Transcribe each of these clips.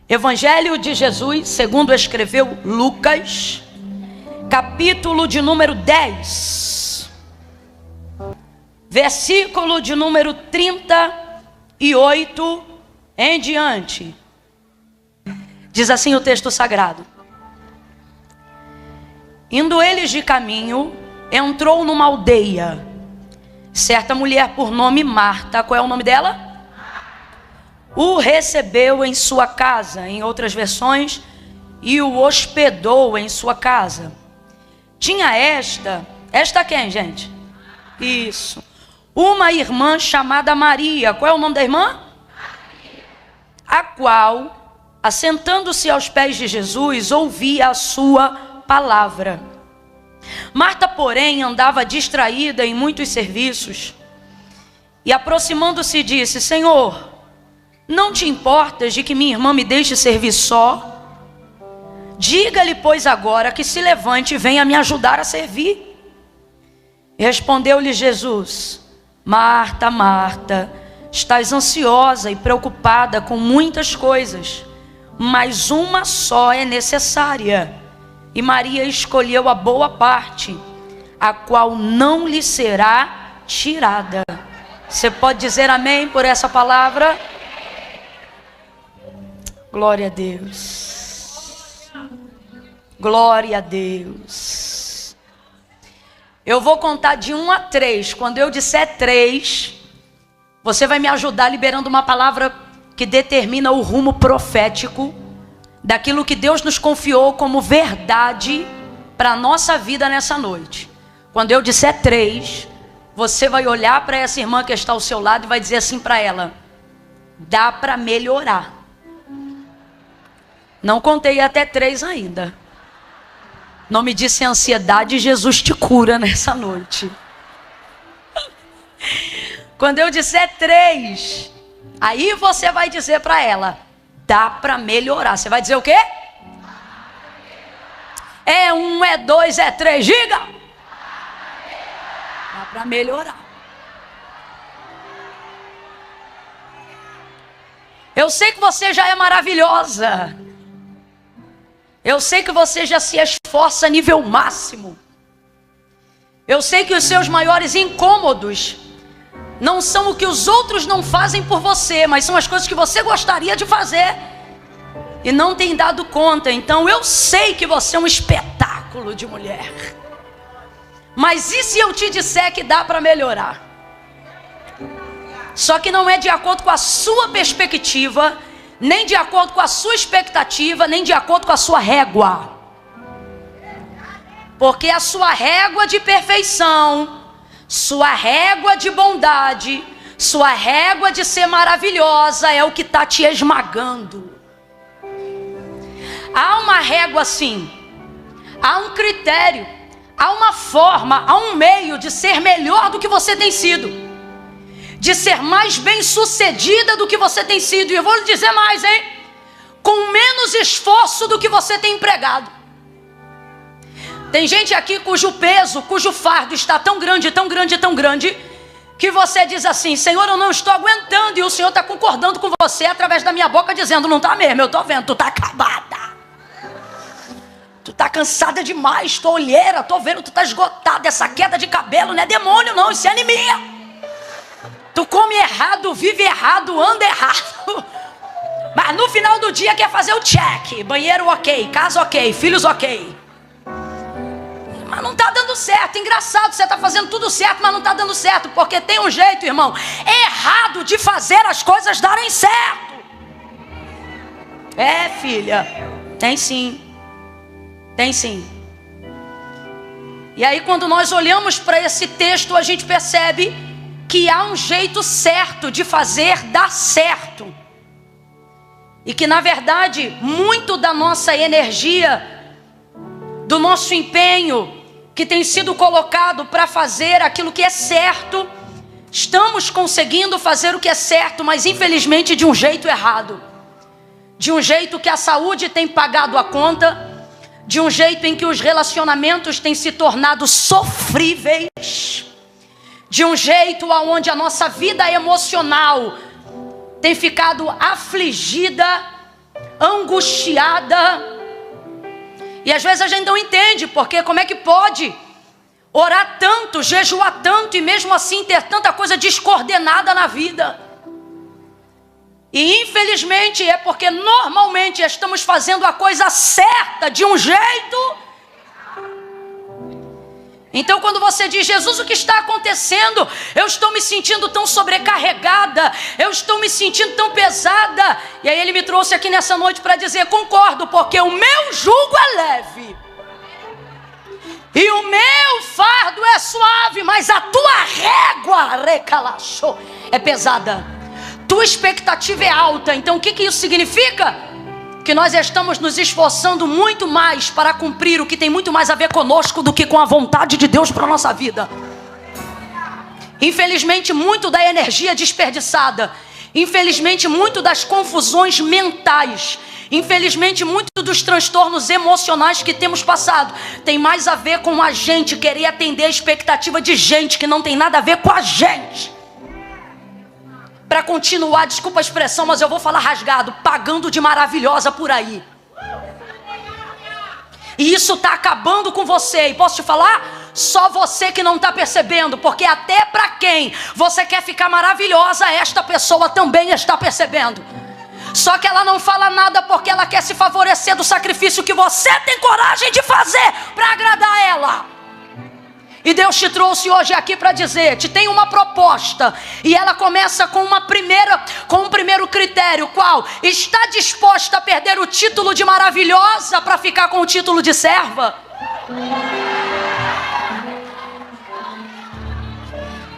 Evangelho de Jesus, segundo escreveu Lucas, capítulo de número 10, versículo de número 38 em diante. Diz assim o texto sagrado: indo eles de caminho, entrou numa aldeia certa mulher por nome Marta. Qual é o nome dela? O recebeu em sua casa, em outras versões, e o hospedou em sua casa. Tinha esta quem, gente? Isso. Uma irmã chamada Maria. Qual é o nome da irmã? A qual, assentando-se aos pés de Jesus, ouvia a sua palavra. Marta, porém, andava distraída em muitos serviços, e aproximando-se disse: Senhor, não te importas de que minha irmã me deixe servir só? Diga-lhe, pois, agora que se levante e venha me ajudar a servir. E respondeu-lhe Jesus: Marta, Marta, estás ansiosa e preocupada com muitas coisas, mas uma só é necessária. E Maria escolheu a boa parte, a qual não lhe será tirada. Você pode dizer amém por essa palavra? Glória a Deus. Glória a Deus. Eu vou contar de 1 a 3. Quando eu disser 3, você vai me ajudar liberando uma palavra que determina o rumo profético daquilo que Deus nos confiou como verdade para a nossa vida nessa noite. Quando eu disser 3, você vai olhar para essa irmã que está ao seu lado e vai dizer assim para ela: dá para melhorar. Não contei até 3 ainda. Não me disse ansiedade, Jesus te cura nessa noite. Quando eu disser 3, aí você vai dizer para ela: dá para melhorar. Você vai dizer o quê? É 1, é 2, é 3, diga! Dá para melhorar. Eu sei que você já é maravilhosa. Eu sei que você já se esforça a nível máximo. Eu sei que os seus maiores incômodos não são o que os outros não fazem por você, mas são as coisas que você gostaria de fazer e não tem dado conta. Então eu sei que você é um espetáculo de mulher. Mas e se eu te disser que dá para melhorar? Só que não é de acordo com a sua perspectiva, nem de acordo com a sua expectativa, nem de acordo com a sua régua. Porque a sua régua de perfeição, sua régua de bondade, sua régua de ser maravilhosa é o que está te esmagando. Há uma régua sim, há um critério, há uma forma, há um meio de ser melhor do que você tem sido, de ser mais bem sucedida do que você tem sido. E eu vou lhe dizer mais, hein? Com menos esforço do que você tem empregado. Tem gente aqui cujo peso, cujo fardo está tão grande, tão grande, tão grande, que você diz assim: Senhor, eu não estou aguentando. E o Senhor está concordando com você através da minha boca, dizendo: não está mesmo, eu estou vendo, tu está acabada, tu está cansada demais, tua olheira, estou vendo, tu está esgotada. Essa queda de cabelo não é demônio não, isso é anemia. Tu come errado, vive errado, anda errado, mas no final do dia quer fazer o check. Banheiro ok, casa ok, filhos ok, mas não está dando certo. Engraçado, você está fazendo tudo certo, mas não está dando certo, porque tem um jeito, irmão, errado de fazer as coisas darem certo. É, filha, tem sim, tem sim. E aí quando nós olhamos para esse texto, a gente percebe que há um jeito certo de fazer dar certo. E que na verdade, muito da nossa energia, do nosso empenho, que tem sido colocado para fazer aquilo que é certo, estamos conseguindo fazer o que é certo, mas infelizmente de um jeito errado. De um jeito que a saúde tem pagado a conta, de um jeito em que os relacionamentos têm se tornado sofríveis, de um jeito onde a nossa vida emocional tem ficado afligida, angustiada. E às vezes a gente não entende, porque como é que pode orar tanto, jejuar tanto e mesmo assim ter tanta coisa descoordenada na vida? E infelizmente é porque normalmente estamos fazendo a coisa certa de um jeito. Então quando você diz: Jesus, o que está acontecendo? Eu estou me sentindo tão sobrecarregada, eu estou me sentindo tão pesada. E aí ele me trouxe aqui nessa noite para dizer: concordo, porque o meu jugo é leve e o meu fardo é suave, mas a tua régua, recalachou, é pesada. Tua expectativa é alta. Então o que isso significa? Que nós estamos nos esforçando muito mais para cumprir o que tem muito mais a ver conosco do que com a vontade de Deus para a nossa vida. Infelizmente, muito da energia desperdiçada, infelizmente, muito das confusões mentais, infelizmente, muito dos transtornos emocionais que temos passado tem mais a ver com a gente querer atender a expectativa de gente que não tem nada a ver com a gente. Para continuar, desculpa a expressão, mas eu vou falar rasgado, pagando de maravilhosa por aí. E isso está acabando com você. E posso te falar? Só você que não está percebendo. Porque até para quem você quer ficar maravilhosa, esta pessoa também está percebendo. Só que ela não fala nada porque ela quer se favorecer do sacrifício que você tem coragem de fazer para agradar ela. E Deus te trouxe hoje aqui para dizer: te tem uma proposta. E ela começa com um primeiro critério. Qual? Está disposta a perder o título de maravilhosa para ficar com o título de serva?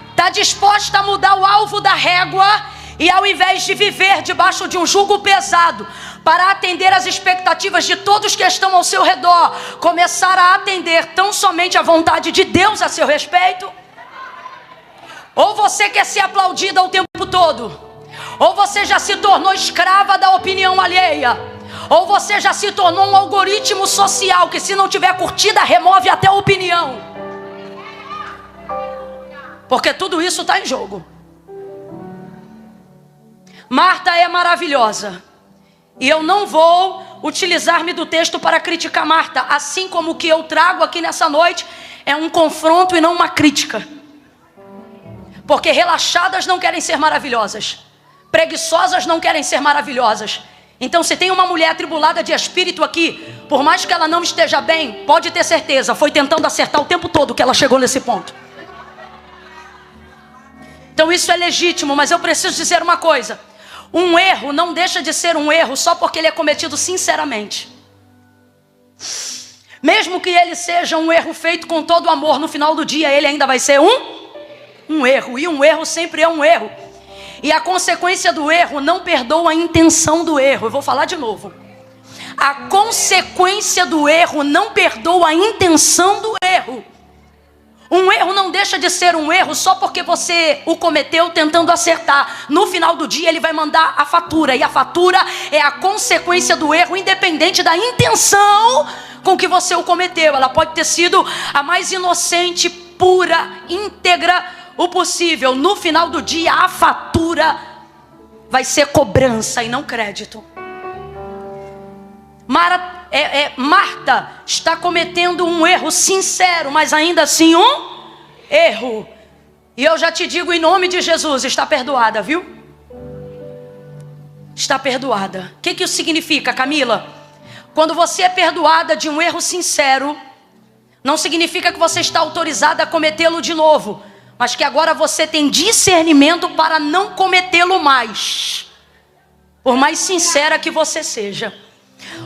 Está disposta a mudar o alvo da régua e ao invés de viver debaixo de um jugo pesado, para atender as expectativas de todos que estão ao seu redor, começar a atender tão somente a vontade de Deus a seu respeito? Ou você quer ser aplaudida o tempo todo? Ou você já se tornou escrava da opinião alheia? Ou você já se tornou um algoritmo social que, se não tiver curtida, remove até a opinião? Porque tudo isso está em jogo. Marta é maravilhosa. E eu não vou utilizar-me do texto para criticar Marta, assim como o que eu trago aqui nessa noite é um confronto e não uma crítica. Porque relaxadas não querem ser maravilhosas, preguiçosas não querem ser maravilhosas. Então, se tem uma mulher atribulada de espírito aqui, por mais que ela não esteja bem, pode ter certeza, foi tentando acertar o tempo todo que ela chegou nesse ponto. Então isso é legítimo, mas eu preciso dizer uma coisa: um erro não deixa de ser um erro só porque ele é cometido sinceramente. Mesmo que ele seja um erro feito com todo o amor, no final do dia ele ainda vai ser um erro. E um erro sempre é um erro. E a consequência do erro não perdoa a intenção do erro. Eu vou falar de novo. A consequência do erro não perdoa a intenção do erro. Um erro não deixa de ser um erro só porque você o cometeu tentando acertar. No final do dia ele vai mandar a fatura. E a fatura é a consequência do erro, independente da intenção com que você o cometeu. Ela pode ter sido a mais inocente, pura, íntegra o possível. No final do dia a fatura vai ser cobrança e não crédito. Marta está cometendo um erro sincero, mas ainda assim um erro. E eu já te digo em nome de Jesus, está perdoada, viu? Está perdoada. O que isso significa, Camila? Quando você é perdoada de um erro sincero, não significa que você está autorizada a cometê-lo de novo, mas que agora você tem discernimento para não cometê-lo mais, por mais sincera que você seja.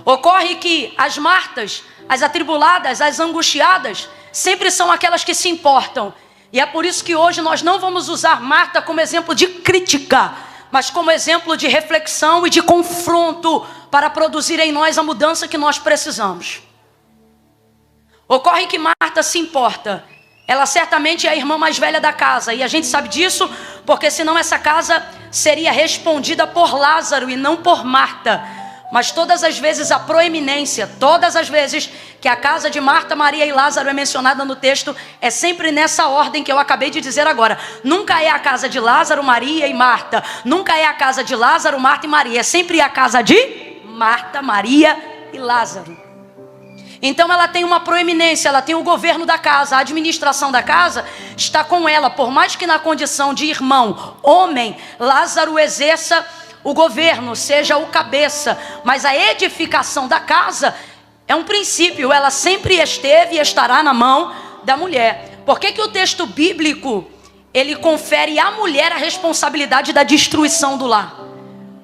Ocorre que as Martas, as atribuladas, as angustiadas, sempre são aquelas que se importam. E é por isso que hoje nós não vamos usar Marta como exemplo de crítica, mas como exemplo de reflexão e de confronto para produzir em nós a mudança que nós precisamos. Ocorre que Marta se importa. Ela certamente é a irmã mais velha da casa. E a gente sabe disso porque senão essa casa seria respondida por Lázaro e não por Marta. Mas todas as vezes a proeminência, todas as vezes que a casa de Marta, Maria e Lázaro é mencionada no texto, é sempre nessa ordem que eu acabei de dizer agora. Nunca é a casa de Lázaro, Maria e Marta. Nunca é a casa de Lázaro, Marta e Maria. É sempre a casa de Marta, Maria e Lázaro. Então ela tem uma proeminência, ela tem o governo da casa, a administração da casa está com ela. Por mais que na condição de irmão, homem, Lázaro exerça o governo, seja o cabeça, mas a edificação da casa é um princípio, ela sempre esteve e estará na mão da mulher. Por que o texto bíblico, ele confere à mulher a responsabilidade da destruição do lar?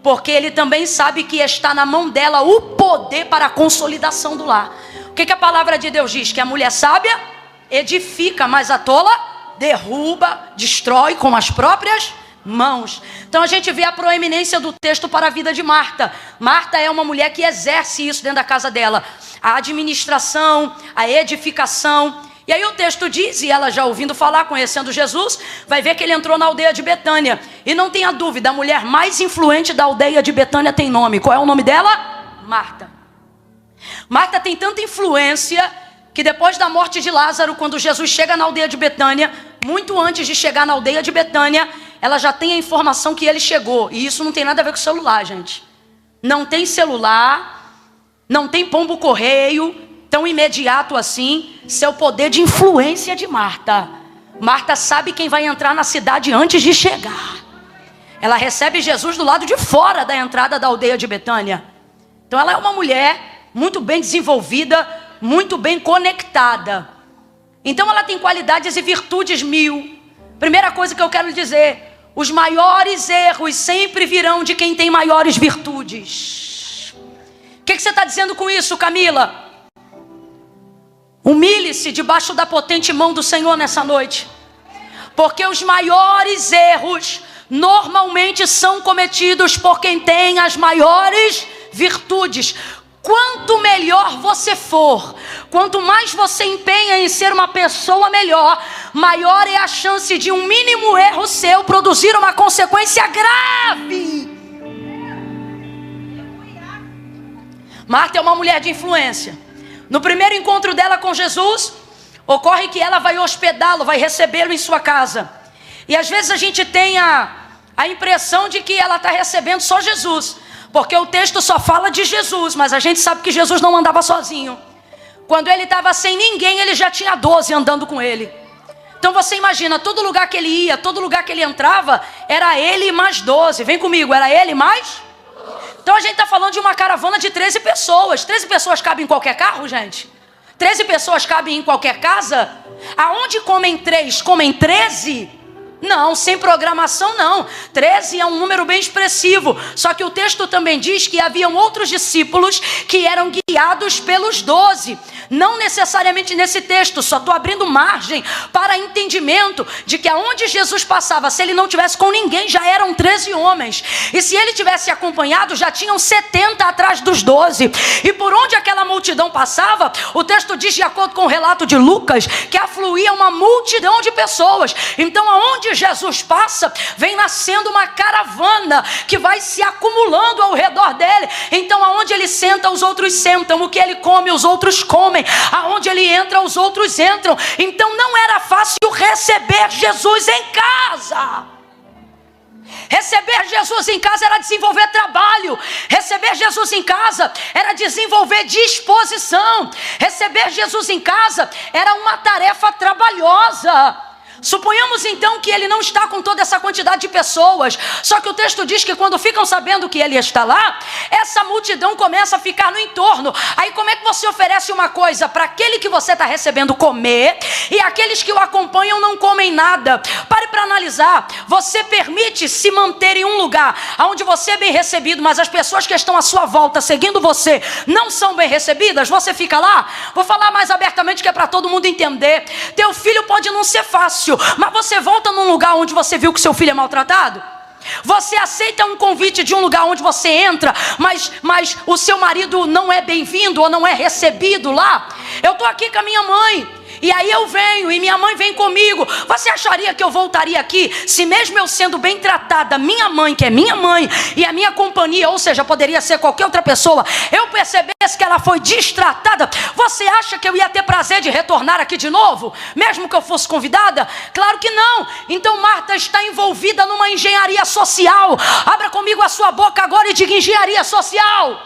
Porque ele também sabe que está na mão dela o poder para a consolidação do lar. O que a palavra de Deus diz? Que a mulher sábia edifica, mas a tola derruba, destrói com as próprias mãos. Então a gente vê a proeminência do texto para a vida de Marta. Marta é uma mulher que exerce isso dentro da casa dela. A administração, a edificação. E aí o texto diz, e ela já ouvindo falar, conhecendo Jesus, vai ver que ele entrou na aldeia de Betânia. E não tenha dúvida, a mulher mais influente da aldeia de Betânia tem nome. Qual é o nome dela? Marta. Marta tem tanta influência que depois da morte de Lázaro, quando Jesus chega na aldeia de Betânia, muito antes de chegar na aldeia de Betânia, ela já tem a informação que ele chegou. E isso não tem nada a ver com celular, gente. Não tem celular, não tem pombo correio, tão imediato assim. Seu poder de influência de Marta. Marta sabe quem vai entrar na cidade antes de chegar. Ela recebe Jesus do lado de fora da entrada da aldeia de Betânia. Então ela é uma mulher muito bem desenvolvida, muito bem conectada. Então ela tem qualidades e virtudes mil. Primeira coisa que eu quero dizer: os maiores erros sempre virão de quem tem maiores virtudes. O que você está dizendo com isso, Camila? Humilhe-se debaixo da potente mão do Senhor nessa noite. Porque os maiores erros normalmente são cometidos por quem tem as maiores virtudes. Quanto melhor você for, quanto mais você empenha em ser uma pessoa melhor, maior é a chance de um mínimo erro seu produzir uma consequência grave. Marta é uma mulher de influência. No primeiro encontro dela com Jesus, ocorre que ela vai hospedá-lo, vai recebê-lo em sua casa. E às vezes a gente tem a impressão de que ela está recebendo só Jesus. Porque o texto só fala de Jesus, mas a gente sabe que Jesus não andava sozinho. Quando ele estava sem ninguém, ele já tinha 12 andando com ele. Então você imagina, todo lugar que ele ia, todo lugar que ele entrava, era ele e mais 12. Vem comigo, era ele mais? Então a gente está falando de uma caravana de 13 pessoas. 13 pessoas cabem em qualquer carro, gente? 13 pessoas cabem em qualquer casa? Aonde comem 3, comem 13? Não, sem programação não. 13 é um número bem expressivo. Só que o texto também diz que haviam outros discípulos que eram guiados pelos 12. Não necessariamente nesse texto, só estou abrindo margem para entendimento de que aonde Jesus passava, se ele não tivesse com ninguém, já eram 13 homens. E se ele tivesse acompanhado, já tinham 70 atrás dos 12. E por onde aquela multidão passava, o texto diz, de acordo com o relato de Lucas, que afluía uma multidão de pessoas. Então aonde Jesus passa, vem nascendo uma caravana que vai se acumulando ao redor dele. Então aonde ele senta, os outros sentam. O que ele come, os outros comem. Aonde ele entra, os outros entram. Então não era fácil receber Jesus em casa. Receber Jesus em casa era desenvolver trabalho. Receber Jesus em casa era desenvolver disposição. Receber Jesus em casa era uma tarefa trabalhosa. Suponhamos então que ele não está com toda essa quantidade de pessoas. Só que o texto diz que quando ficam sabendo que ele está lá, essa multidão começa a ficar no entorno. Aí como é que você oferece uma coisa para aquele que você está recebendo comer, e aqueles que o acompanham não comem nada? Pare para analisar. Você permite se manter em um lugar onde você é bem recebido, mas as pessoas que estão à sua volta seguindo você não são bem recebidas? Você fica lá? Vou falar mais abertamente que é para todo mundo entender. Teu filho pode não ser fácil, mas você volta num lugar onde você viu que seu filho é maltratado? Você aceita um convite de um lugar onde você entra, mas o seu marido não é bem-vindo ou não é recebido lá? Eu estou aqui com a minha mãe, e aí eu venho, e minha mãe vem comigo. Você acharia que eu voltaria aqui se mesmo eu sendo bem tratada, minha mãe, que é minha mãe, e a minha companhia, ou seja, poderia ser qualquer outra pessoa, eu percebesse que ela foi destratada? Você acha que eu ia ter prazer de retornar aqui de novo, mesmo que eu fosse convidada? Claro que não. Então Marta está envolvida numa engenharia social. Abra comigo a sua boca agora e diga: engenharia social.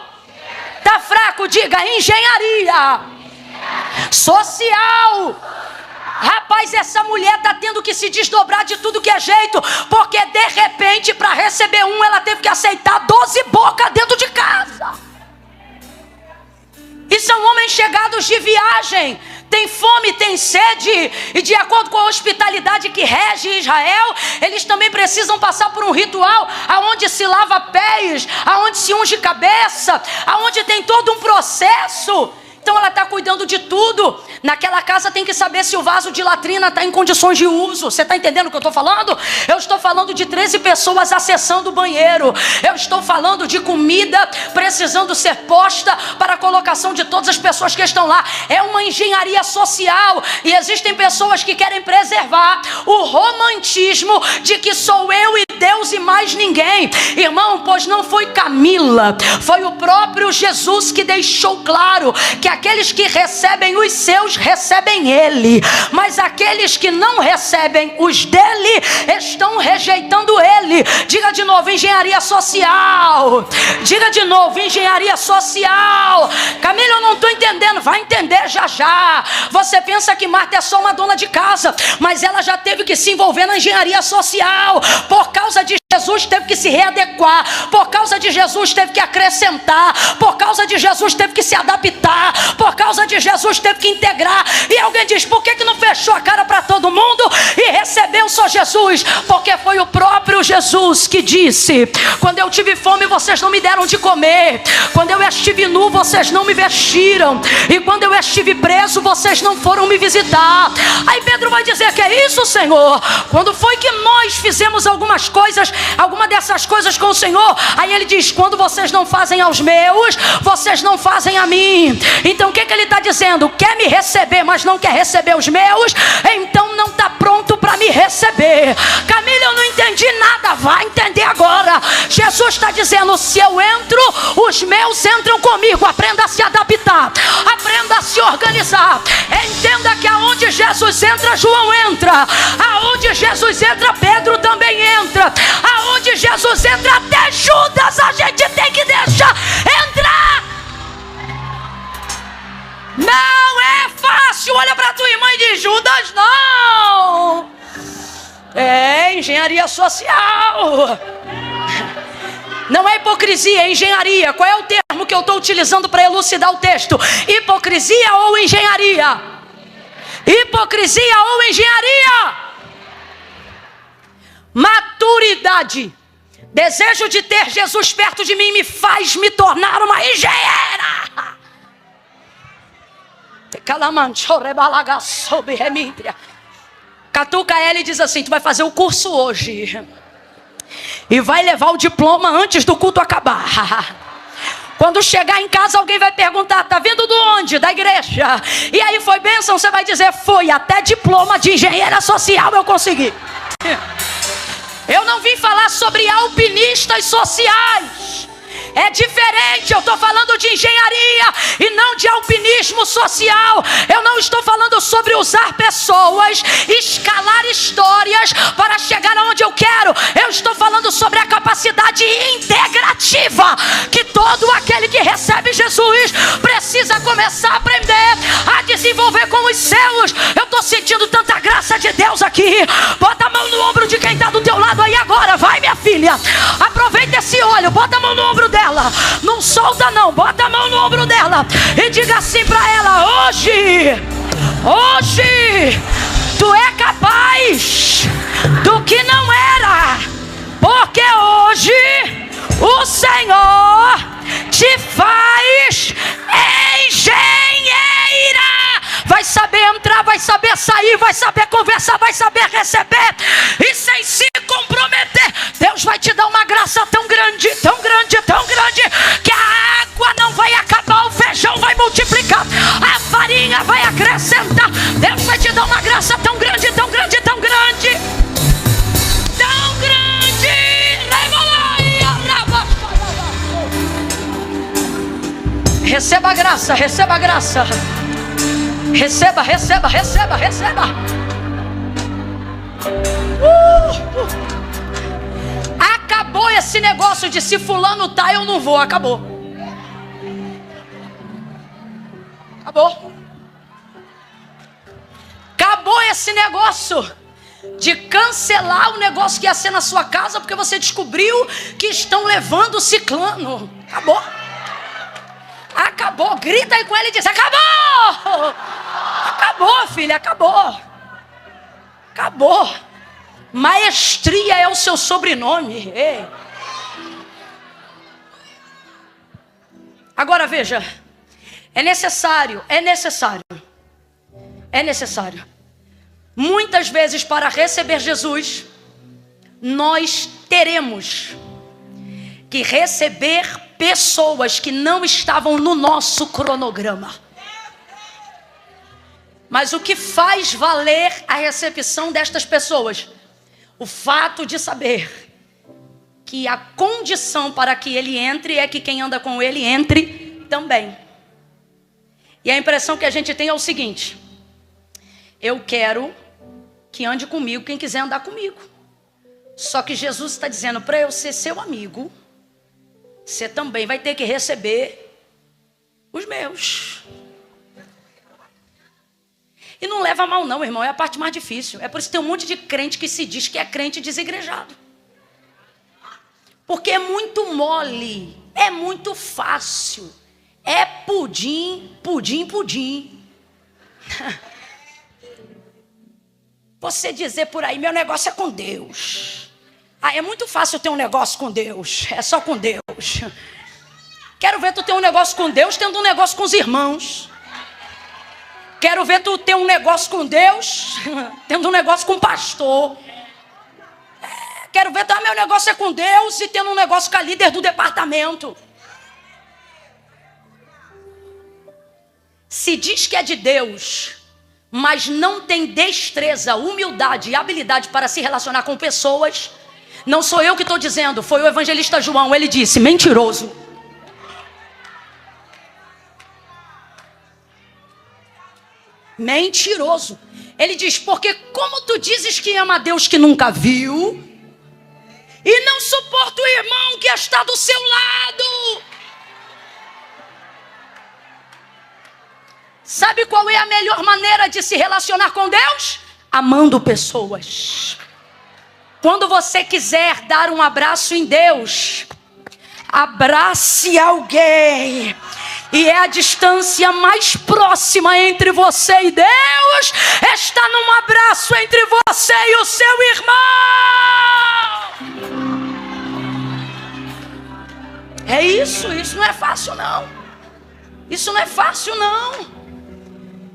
fraco, diga engenharia social. Rapaz, essa mulher está tendo que se desdobrar de tudo que é jeito, porque de repente, para receber ela teve que aceitar 12 bocas dentro de casa. E são homens chegados de viagem, tem fome, tem sede, e de acordo com a hospitalidade que rege Israel, eles também precisam passar por um ritual, aonde se lava pés, aonde se unge cabeça, aonde tem todo um processo. Então ela está cuidando de tudo. Naquela casa tem que saber se o vaso de latrina está em condições de uso. Você está entendendo o que eu estou falando? Eu estou falando de 13 pessoas acessando o banheiro. Eu estou falando de comida precisando ser posta para a colocação de todas as pessoas que estão lá. É uma engenharia social. E existem pessoas que querem preservar o romantismo de que sou eu e Deus e mais ninguém. Irmão, pois não foi Camila, foi o próprio Jesus que deixou claro que aqueles que recebem os seus, recebem ele, mas aqueles que não recebem os dele, estão rejeitando ele. Diga de novo, engenharia social. Diga de novo, engenharia social. Camila, eu não estou entendendo. Vai entender já já. Você pensa que Marta é só uma dona de casa, mas ela já teve que se envolver na engenharia social. Por causa de Jesus teve que se readequar, por causa de Jesus teve que acrescentar, por causa de Jesus teve que se adaptar, por causa de Jesus teve que integrar. E alguém diz, por que não fechou a cara para todo mundo e recebeu só Jesus? Porque foi o próprio Jesus que disse: quando eu tive fome vocês não me deram de comer, quando eu estive nu vocês não me vestiram, e quando eu estive preso vocês não foram me visitar. Aí Pedro vai dizer, que é isso, Senhor? Quando foi que nós fizemos algumas coisas, alguma dessas coisas com o Senhor? Aí ele diz, quando vocês não fazem aos meus, vocês não fazem a mim. Então o que ele está dizendo? Quer me receber, mas não quer receber os meus? Então não está pronto para me receber. Camila, eu não entendi nada. Vai entender agora. Jesus está dizendo, se eu entro, os meus entram comigo. Aprenda a se adaptar, aprenda a se organizar. Entenda que aonde Jesus entra, João entra. Aonde Jesus entra, Pedro também entra. Aonde Jesus entra, até Judas a gente tem que deixar entrar. Não é fácil. Olha para tua irmã e diz, Judas não. É engenharia social. Não é hipocrisia, é engenharia. Qual é o termo que eu estou utilizando para elucidar o texto? Hipocrisia ou engenharia? Hipocrisia ou engenharia? Maturidade. Desejo de ter Jesus perto de mim me faz me tornar uma engenheira. Catuca ela e diz assim, tu vai fazer o curso hoje e vai levar o diploma antes do culto acabar. Quando chegar em casa alguém vai perguntar, tá vindo de onde? Da igreja. E aí, foi bênção? Você vai dizer, foi, até diploma de engenheira social eu consegui. Eu não vim falar sobre alpinistas sociais. É diferente, eu estou falando de engenharia e não de alpinismo social. Eu não estou falando sobre usar pessoas, escalar histórias para chegar aonde eu quero. Eu estou falando sobre a capacidade integrativa que todo aquele que recebe Jesus precisa começar a aprender a desenvolver com os seus. Eu estou sentindo tanta graça de Deus aqui. Bota a mão no ombro de quem está do teu lado aí agora. Vai, minha filha, aproveita esse óleo, bota a mão no ombro dela. Não solta não, bota a mão no ombro dela e diga assim para ela, hoje tu é capaz do que não era, porque hoje o Senhor te faz engenheira. Vai saber entrar, vai saber sair, vai saber conversar, vai saber receber e sem se comprometer. Deus vai te dar uma graça tão grande, tão grande, tão grande, que a água não vai acabar, o feijão vai multiplicar, a farinha vai acrescentar. Deus vai te dar uma graça tão grande, tão grande, tão grande, tão grande. Receba a graça, receba a graça. Receba, receba, receba, receba. Acabou esse negócio de se fulano tá, eu não vou. Acabou. Acabou. Acabou esse negócio de cancelar o negócio que ia ser na sua casa porque você descobriu que estão levando o ciclano. Acabou. Acabou. Grita aí com ele e diz: acabou. Acabou, filha, acabou. Acabou. Maestria é o seu sobrenome. Ei. Agora veja, é necessário. Muitas vezes, para receber Jesus, nós teremos que receber pessoas que não estavam no nosso cronograma. Mas o que faz valer a recepção destas pessoas? O fato de saber que a condição para que ele entre é que quem anda com ele entre também. E a impressão que a gente tem é o seguinte: eu quero que ande comigo quem quiser andar comigo. Só que Jesus está dizendo: para eu ser seu amigo, você também vai ter que receber os meus. E não leva a mal não, irmão, é a parte mais difícil. É por isso que tem um monte de crente que se diz que é crente desigrejado. Porque é muito mole, é muito fácil. É pudim. Você dizer por aí: meu negócio é com Deus. É muito fácil ter um negócio com Deus. É só com Deus. Quero ver tu ter um negócio com Deus tendo um negócio com os irmãos. Quero ver tu ter um negócio com Deus tendo um negócio com o pastor. Quero ver, meu negócio é com Deus e tendo um negócio com a líder do departamento. Se diz que é de Deus, mas não tem destreza, humildade e habilidade para se relacionar com pessoas, não sou eu que estou dizendo, foi o evangelista João. Ele disse: mentiroso. Mentiroso. Ele diz: porque como tu dizes que ama a Deus que nunca viu, e não suporta o irmão que está do seu lado. Sabe qual é a melhor maneira de se relacionar com Deus? Amando pessoas. Quando você quiser dar um abraço em Deus, abrace alguém. E é a distância mais próxima entre você e Deus, está num abraço entre você e o seu irmão. É isso não é fácil não. Isso não é fácil não.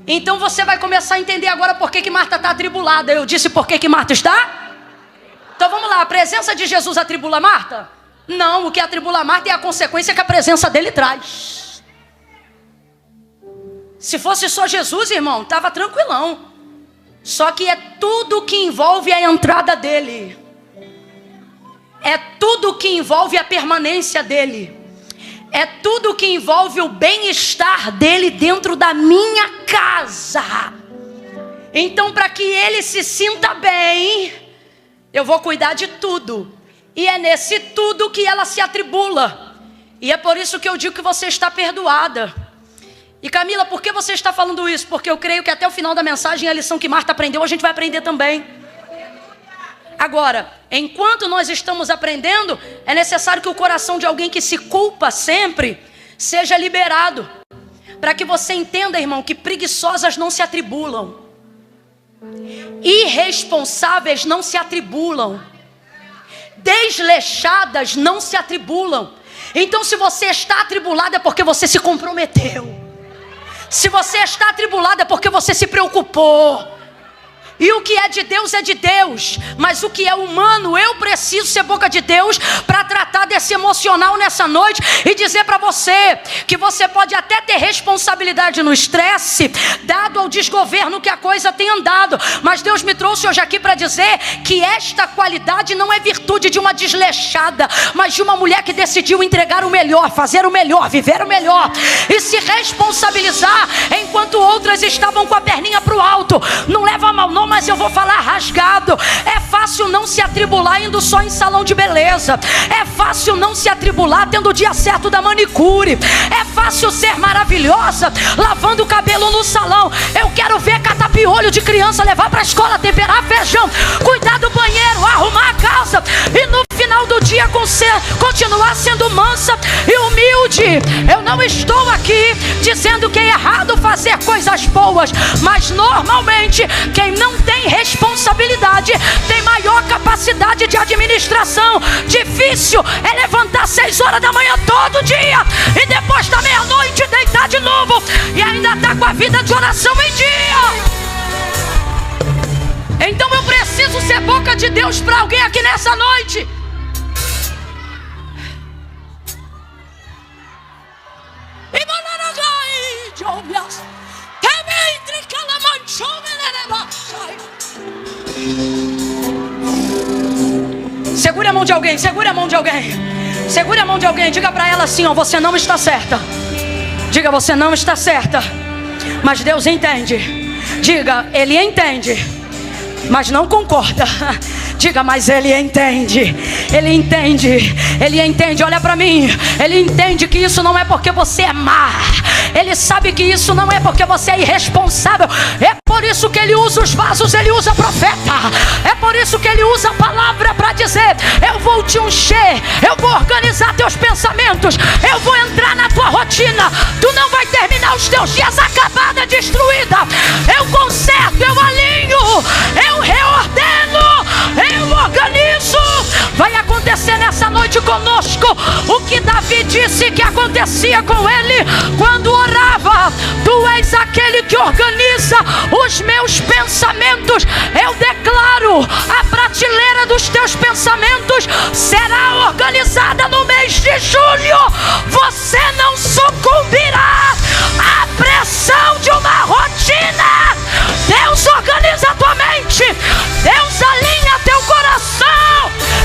Então você vai começar a entender agora por que Marta está atribulada. Eu disse por que Marta está? Então vamos lá, a presença de Jesus atribula Marta? Não, o que atribula Marta é a consequência que a presença dele traz. Se fosse só Jesus, irmão, estava tranquilão. Só que é tudo que envolve a entrada dele. É tudo que envolve a permanência dele. É tudo que envolve o bem-estar dele dentro da minha casa. Então, para que ele se sinta bem, eu vou cuidar de tudo. E é nesse tudo que ela se atribula. E é por isso que eu digo que você está perdoada. E Camila, por que você está falando isso? Porque eu creio que até o final da mensagem, a lição que Marta aprendeu, a gente vai aprender também. Agora, enquanto nós estamos aprendendo, é necessário que o coração de alguém que se culpa sempre seja liberado. Para que você entenda, irmão, que preguiçosas não se atribulam. Irresponsáveis não se atribulam. Desleixadas não se atribulam. Então, se você está atribulado é porque você se comprometeu. Se você está atribulado é porque você se preocupou. E o que é de Deus, mas o que é humano, eu preciso ser boca de Deus para tratar desse emocional nessa noite e dizer para você que você pode até ter responsabilidade no estresse, dado ao desgoverno que a coisa tem andado, mas Deus me trouxe hoje aqui para dizer que esta qualidade não é virtude de uma desleixada, mas de uma mulher que decidiu entregar o melhor, fazer o melhor, viver o melhor e se responsabilizar enquanto outras estavam com a perninha para o alto. Não leva a mal não, mas eu vou falar rasgado. É fácil não se atribular indo só em salão de beleza. É fácil não se atribular tendo o dia certo da manicure. É fácil ser maravilhoso maravilhosa, lavando o cabelo no salão. Eu quero ver catapiolho de criança levar para a escola, temperar feijão, cuidar do banheiro, arrumar a casa, e no final do dia continuar sendo mansa e humilde. Eu não estou aqui dizendo que é errado fazer coisas boas, mas normalmente quem não tem responsabilidade tem maior capacidade de administração. Difícil é levantar 6 horas da manhã todo dia e depois da meia-noite deitar de novo e ainda estar com a vida de oração em dia. Então eu preciso ser boca de Deus para alguém aqui nessa noite. Segure a mão de alguém, segure a mão de alguém, segure a mão de alguém. Diga para ela assim: ó, você não está certa. Diga: você não está certa, mas Deus entende. Diga: Ele entende, mas não concorda. Diga: mas Ele entende. Ele entende. Ele entende. Olha para mim. Ele entende que isso não é porque você é má. Ele sabe que isso não é porque você é irresponsável. É por isso que Ele usa os vasos. Ele usa profeta. É por isso que Ele usa a palavra para dizer: eu vou te uncher, eu vou organizar teus pensamentos, eu vou entrar na tua rotina. Tu não vai terminar os teus dias acabada, destruída. Eu conserto, eu alinho, eu reordeno, eu organizo. Vai acontecer nessa noite conosco o que Davi disse que acontecia com ele quando orava: tu és aquele que organiza os meus pensamentos. Eu declaro: a prateleira dos teus pensamentos será organizada no mês de julho. Você não sucumbirá à pressão de uma rotina. Deus organiza a tua mente, Deus alinha teu coração.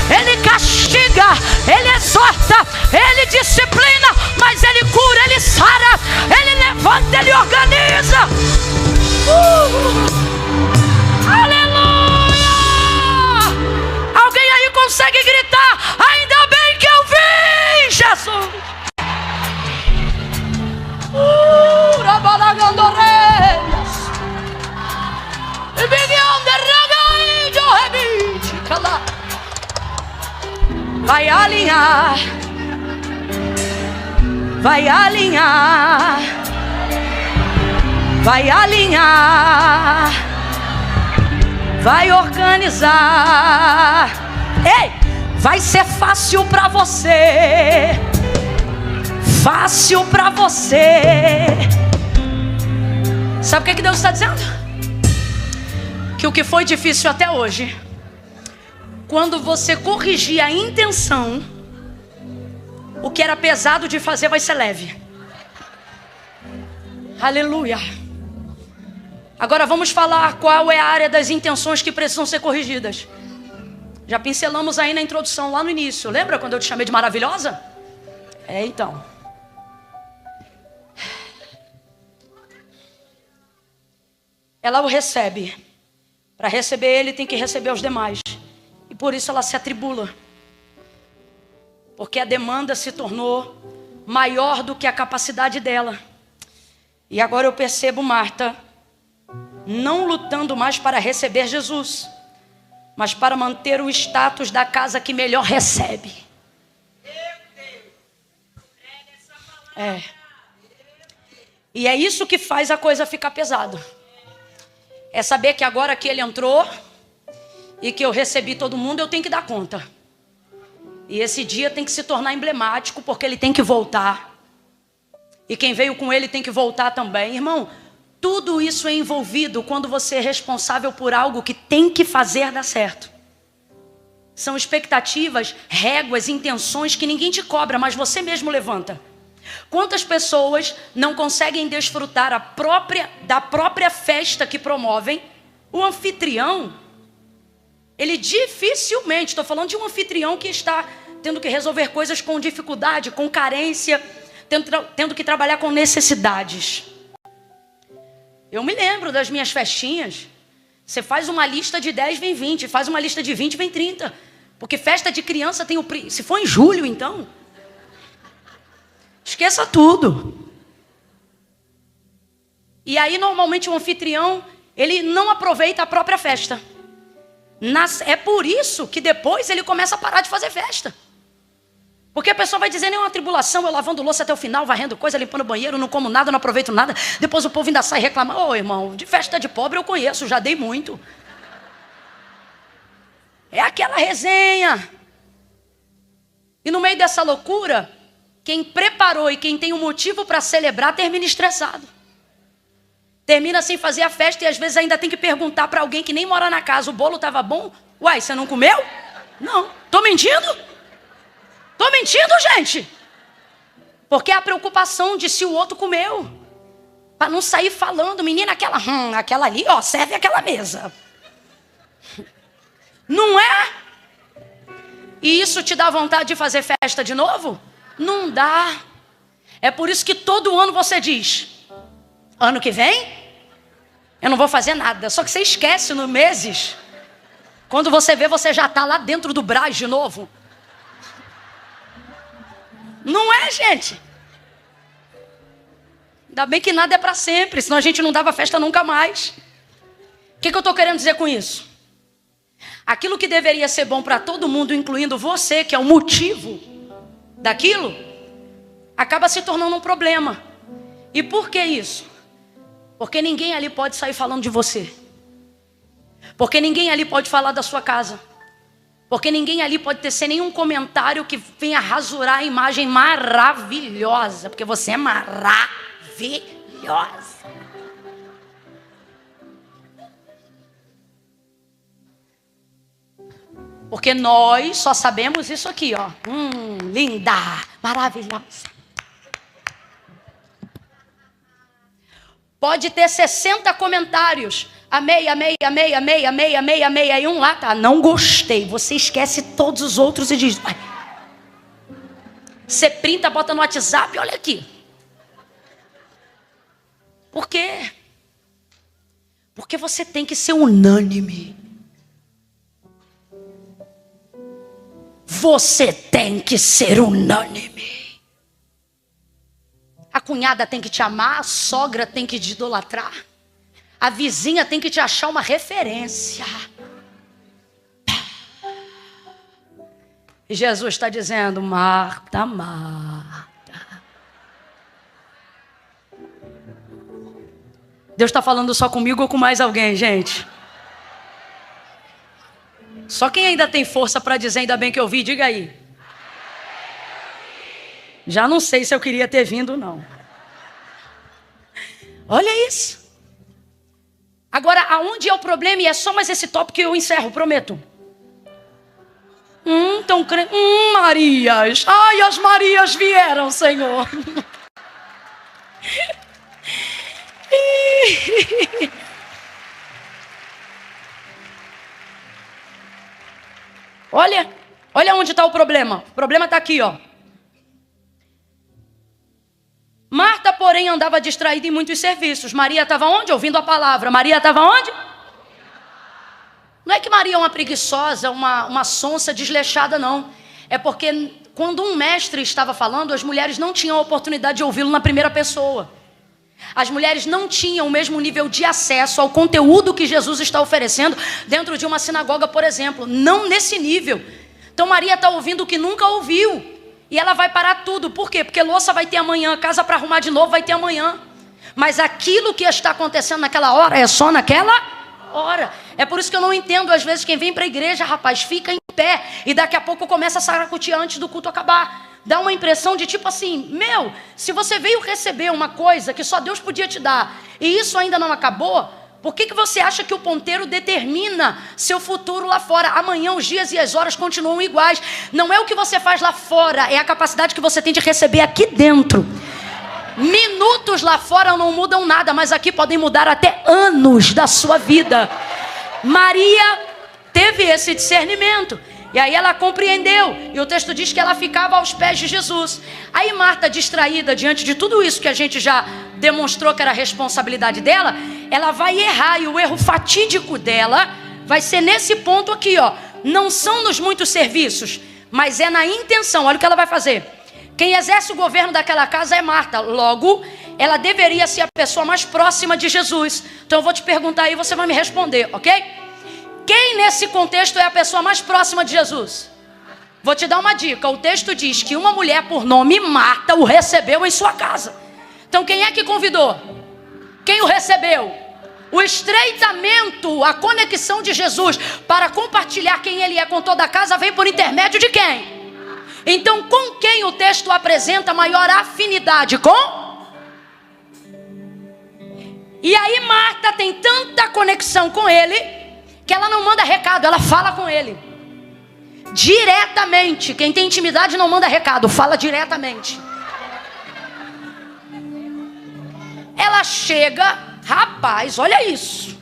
Ele castiga, Ele exorta, Ele disciplina, mas Ele cura, Ele sara, Ele levanta, Ele organiza. Aleluia! Alguém aí consegue gritar: ainda bem que eu vi Jesus? Vai alinhar, vai alinhar, vai alinhar, vai organizar. Ei, vai ser fácil para você, fácil para você. Sabe o que Deus está dizendo? Que o que foi difícil até hoje, quando você corrigir a intenção, o que era pesado de fazer vai ser leve. Aleluia. Agora vamos falar qual é a área das intenções que precisam ser corrigidas. Já pincelamos aí na introdução, lá no início. Lembra quando eu te chamei de maravilhosa? Então. Ela o recebe. Para receber ele, tem que receber os demais. E por isso ela se atribula. Porque a demanda se tornou maior do que a capacidade dela. E agora eu percebo Marta não lutando mais para receber Jesus, mas para manter o status da casa que melhor recebe. E é isso que faz a coisa ficar pesada. É saber que agora que ele entrou e que eu recebi todo mundo, eu tenho que dar conta. E esse dia tem que se tornar emblemático, porque ele tem que voltar. E quem veio com ele tem que voltar também. Irmão, tudo isso é envolvido quando você é responsável por algo que tem que fazer dar certo. São expectativas, réguas, intenções que ninguém te cobra, mas você mesmo levanta. Quantas pessoas não conseguem desfrutar da própria festa que promovem? O anfitrião, ele dificilmente, estou falando de um anfitrião que está tendo que resolver coisas com dificuldade, com carência, tendo que trabalhar com necessidades. Eu me lembro das minhas festinhas. Você faz uma lista de 10, vem 20. Faz uma lista de 20, vem 30. Porque festa de criança tem o... Se for em julho, então... esqueça tudo. E aí normalmente o anfitrião, ele não aproveita a própria festa. É por isso que depois ele começa a parar de fazer festa. Porque a pessoa vai dizendo, é uma tribulação, eu lavando louça até o final, varrendo coisa, limpando o banheiro, não como nada, não aproveito nada. Depois o povo ainda sai reclamando. Ô irmão, de festa de pobre eu conheço, já dei muito. É aquela resenha. E no meio dessa loucura, quem preparou e quem tem um motivo para celebrar termina estressado. Termina sem fazer a festa e às vezes ainda tem que perguntar para alguém que nem mora na casa, o bolo estava bom? Uai, você não comeu? Não. Tô mentindo? Tô mentindo, gente? Porque é a preocupação de se o outro comeu. Para não sair falando, menina, aquela ali, ó, serve aquela mesa. Não é? E isso te dá vontade de fazer festa de novo? Não dá. É por isso que todo ano você diz, ano que vem, eu não vou fazer nada. Só que você esquece no meses. Quando você vê, você já está lá dentro do Brás de novo. Não é, gente? Ainda bem que nada é para sempre, senão a gente não dava festa nunca mais. O que eu estou querendo dizer com isso? Aquilo que deveria ser bom para todo mundo, incluindo você, que é o motivo daquilo, acaba se tornando um problema. E por que isso? Porque ninguém ali pode sair falando de você. Porque ninguém ali pode falar da sua casa. Porque ninguém ali pode tecer nenhum comentário que venha rasurar a imagem maravilhosa. Porque você é maravilhosa. Porque nós só sabemos isso aqui, ó. Linda, maravilhosa. Pode ter 60 comentários. Amei, amei, amei, amei, amei, amei, amei. Aí um lá tá, não gostei. Você esquece todos os outros e diz, ai. Você printa, bota no WhatsApp, olha aqui. Por quê? Porque você tem que ser unânime. Você tem que ser unânime. A cunhada tem que te amar, a sogra tem que te idolatrar. A vizinha tem que te achar uma referência. E Jesus está dizendo, Marta, Marta. Deus está falando só comigo ou com mais alguém, gente? Só quem ainda tem força para dizer, ainda bem que eu vi, diga aí. Já não sei se eu queria ter vindo, não. Olha isso. Agora, aonde é o problema? E é só mais esse tópico que eu encerro, prometo. Marias. Ai, as Marias vieram, Senhor. Olha onde está o problema. O problema está aqui, ó. Marta, porém, andava distraída em muitos serviços. Maria estava onde? Ouvindo a palavra. Maria estava onde? Não é que Maria é uma preguiçosa, uma sonsa desleixada, não. É porque quando um mestre estava falando, as mulheres não tinham a oportunidade de ouvi-lo na primeira pessoa. As mulheres não tinham o mesmo nível de acesso ao conteúdo que Jesus está oferecendo dentro de uma sinagoga, por exemplo. Não nesse nível. Então Maria está ouvindo o que nunca ouviu. E ela vai parar tudo. Por quê? Porque louça vai ter amanhã, casa para arrumar de novo vai ter amanhã. Mas aquilo que está acontecendo naquela hora é só naquela hora. É por isso que eu não entendo, às vezes, quem vem para a igreja, rapaz, fica em pé e daqui a pouco começa a saracotear antes do culto acabar. Dá uma impressão de tipo assim, se você veio receber uma coisa que só Deus podia te dar e isso ainda não acabou, por que você acha que o ponteiro determina seu futuro lá fora? Amanhã os dias e as horas continuam iguais. Não é o que você faz lá fora, é a capacidade que você tem de receber aqui dentro. Minutos lá fora não mudam nada, mas aqui podem mudar até anos da sua vida. Maria teve esse discernimento. E aí ela compreendeu. E o texto diz que ela ficava aos pés de Jesus. Aí Marta, distraída diante de tudo isso que a gente já demonstrou que era a responsabilidade dela, ela vai errar. E o erro fatídico dela vai ser nesse ponto aqui, ó. Não são nos muitos serviços, mas é na intenção. Olha o que ela vai fazer. Quem exerce o governo daquela casa é Marta. Logo, ela deveria ser a pessoa mais próxima de Jesus. Então eu vou te perguntar aí, você vai me responder, ok? Quem nesse contexto é a pessoa mais próxima de Jesus? Vou te dar uma dica. O texto diz que uma mulher por nome Marta o recebeu em sua casa. Então quem é que convidou? Quem o recebeu? O estreitamento, a conexão de Jesus para compartilhar quem ele é com toda a casa vem por intermédio de quem? Então com quem o texto apresenta maior afinidade? Com? E aí Marta tem tanta conexão com ele que ela não manda recado, ela fala com ele diretamente. Quem tem intimidade não manda recado, fala diretamente. Ela chega, rapaz, olha isso.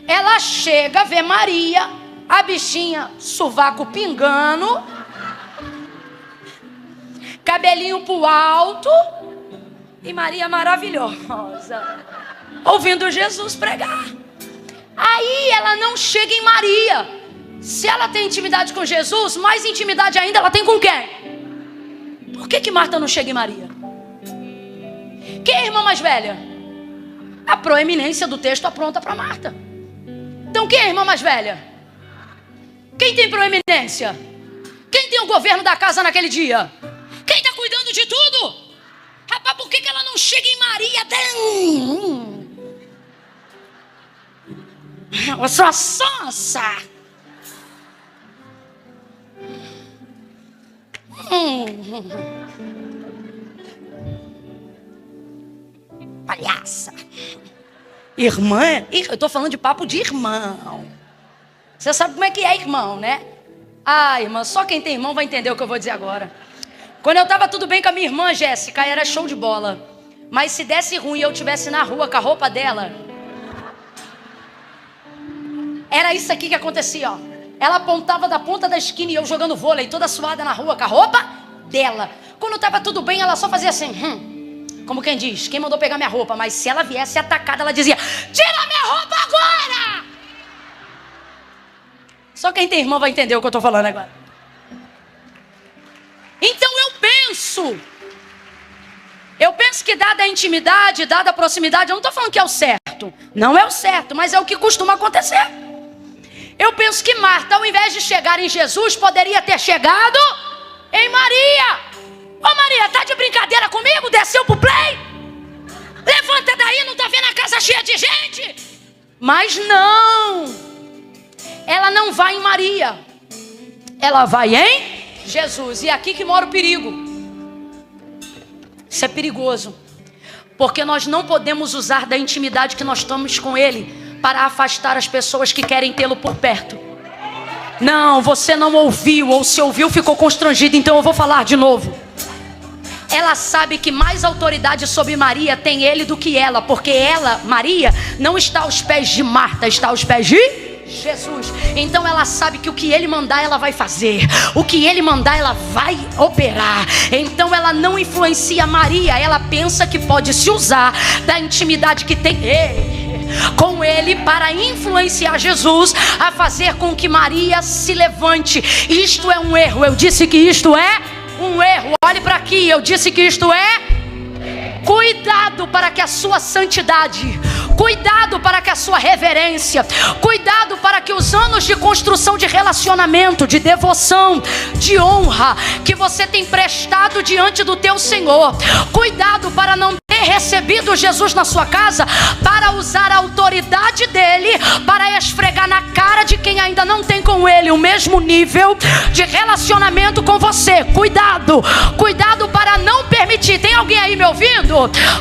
Ela chega, vê Maria, a bichinha, sovaco pingando, cabelinho pro alto, e Maria maravilhosa, ouvindo Jesus pregar. Aí ela não chega em Maria. Se ela tem intimidade com Jesus, mais intimidade ainda ela tem com quem? Por que Marta não chega em Maria? Quem é a irmã mais velha? A proeminência do texto apronta para Marta. Então quem é a irmã mais velha? Quem tem proeminência? Quem tem o governo da casa naquele dia? Quem está cuidando de tudo? Rapaz, por que ela não chega em Maria? Eu sou a sonsa. Palhaça. Irmã? Eu estou falando de papo de irmão. Você sabe como é que é irmão, né? Ah, irmã, só quem tem irmão vai entender o que eu vou dizer agora. Quando eu estava tudo bem com a minha irmã Jéssica, era show de bola. Mas se desse ruim e eu estivesse na rua com a roupa dela, era isso aqui que acontecia, ó. Ela apontava da ponta da esquina e eu jogando vôlei, toda suada na rua com a roupa dela. Quando estava tudo bem, ela só fazia assim, como quem diz, quem mandou pegar minha roupa? Mas se ela viesse atacada, ela dizia, tira minha roupa agora! Só quem tem irmão vai entender o que eu estou falando agora. Então eu penso que dada a intimidade, dada a proximidade, eu não estou falando que é o certo. Não é o certo, mas é o que costuma acontecer. Eu penso que Marta, ao invés de chegar em Jesus, poderia ter chegado em Maria. Ô Maria, tá de brincadeira comigo? Desceu pro play? Levanta daí, não tá vendo a casa cheia de gente? Mas não. Ela não vai em Maria. Ela vai em Jesus. E é aqui que mora o perigo. Isso é perigoso. Porque nós não podemos usar da intimidade que nós temos com Ele para afastar as pessoas que querem tê-lo por perto. Não, você não ouviu, ou se ouviu ficou constrangido, então eu vou falar de novo. Ela sabe que mais autoridade sobre Maria tem ele do que ela, porque ela, Maria, não está aos pés de Marta, está aos pés de Jesus. Então ela sabe que o que ele mandar ela vai fazer, o que ele mandar ela vai operar. Então ela não influencia Maria, ela pensa que pode se usar da intimidade que tem com ele para influenciar Jesus a fazer com que Maria se levante. Isto é um erro. Eu disse que isto é um erro. Olhe para aqui, eu disse que isto é. Cuidado para que a sua santidade, cuidado para que a sua reverência, cuidado para que os anos de construção de relacionamento, de devoção, de honra que você tem prestado diante do teu Senhor, cuidado para não ter recebido Jesus na sua casa para usar a autoridade dele para esfregar na cara de quem ainda não tem com ele o mesmo nível de relacionamento com você. Cuidado, cuidado para não permitir. Tem alguém aí me ouvindo?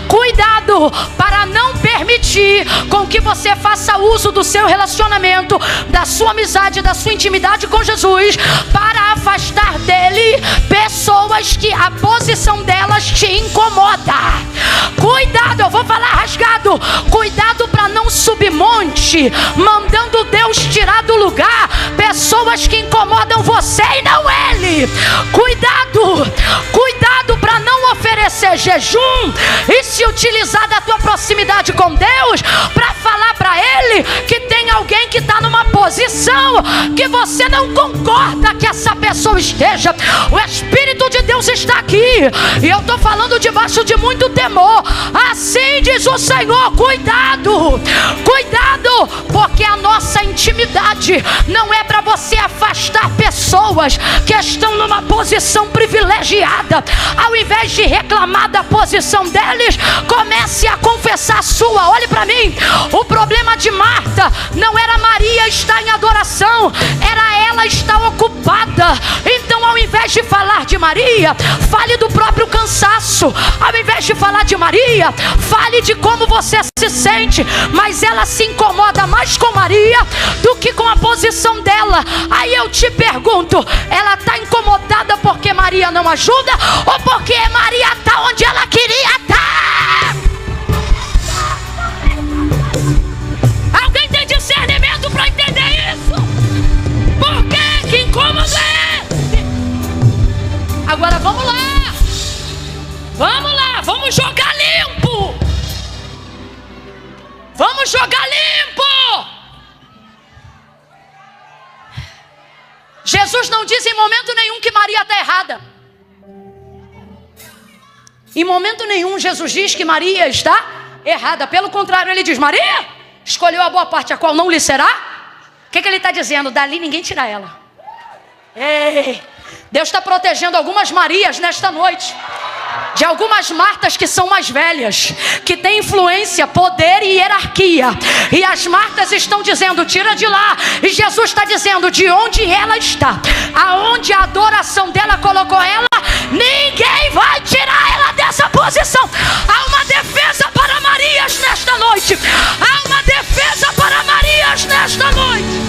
Cuidado para não permitir com que você faça uso do seu relacionamento, da sua amizade, da sua intimidade com Jesus para afastar dele pessoas que a posição delas te incomoda. Cuidado, eu vou falar rasgado. Cuidado para não subir monte mandando Deus tirar do lugar pessoas que incomodam você e não ele. Cuidado, cuidado para não oferecer jejum e se utilizar da tua proximidade com Deus para falar para Ele que tem alguém que está numa posição que você não concorda que essa pessoa esteja. O Espírito de Deus está aqui e eu estou falando debaixo de muito temor. Assim diz o Senhor: cuidado, cuidado, porque a nossa intimidade não é para você afastar pessoas que estão numa posição privilegiada. Ao invés de reclamar da posição deles, comece a confessar a sua. Olhe para mim, o problema de Marta não era Maria estar em adoração, era ela estar ocupada. Então, ao invés de falar de Maria, fale do próprio cansaço. Ao invés de falar de Maria, fale de como você se sente. Mas ela se incomoda mais com Maria do que com a posição dela. Aí eu te pergunto, ela está incomodada porque Maria não ajuda, ou porque Maria está onde ela queria estar? Alguém tem discernimento para entender isso? Por que incômodo é esse? Agora vamos lá, vamos jogar limpo. Vamos jogar limpo. Jesus não diz em momento nenhum que Maria está errada. Em momento nenhum Jesus diz que Maria está errada. Pelo contrário, ele diz: Maria escolheu a boa parte, a qual não lhe será. O que ele está dizendo? Dali ninguém tira ela. Ei, Deus está protegendo algumas Marias nesta noite de algumas Martas que são mais velhas, que têm influência, poder e hierarquia. E as Martas estão dizendo: tira de lá. E Jesus está dizendo: de onde ela está, aonde a adoração dela colocou ela, ninguém vai tirar ela dessa posição. Há uma defesa para Marias nesta noite. Há uma defesa para Marias nesta noite.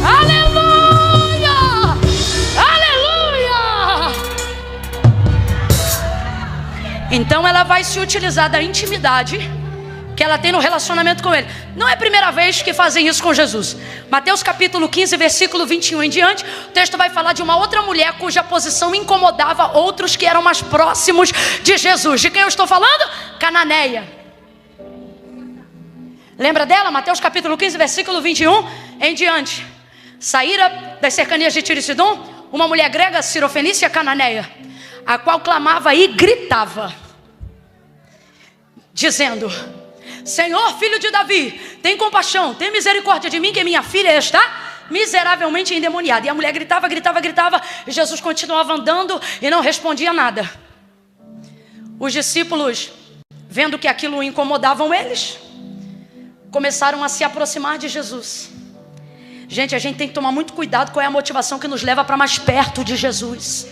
Aleluia! Aleluia! Então ela vai se utilizar da intimidade que ela tem no relacionamento com Ele. Não é a primeira vez que fazem isso com Jesus. Mateus capítulo 15, versículo 21 em diante, o texto vai falar de uma outra mulher cuja posição incomodava outros que eram mais próximos de Jesus. De quem eu estou falando? Cananeia. Lembra dela? Mateus capítulo 15, versículo 21 em diante. Saíra das cercanias de Tiro e Sidom uma mulher grega, cirofenícia, cananeia, a qual clamava e gritava, dizendo: Senhor, filho de Davi, tem compaixão, tem misericórdia de mim, que minha filha está miseravelmente endemoniada. E a mulher gritava, e Jesus continuava andando e não respondia nada. Os discípulos, vendo que aquilo incomodavam eles, começaram a se aproximar de Jesus. Gente, a gente tem que tomar muito cuidado qual é a motivação que nos leva para mais perto de Jesus.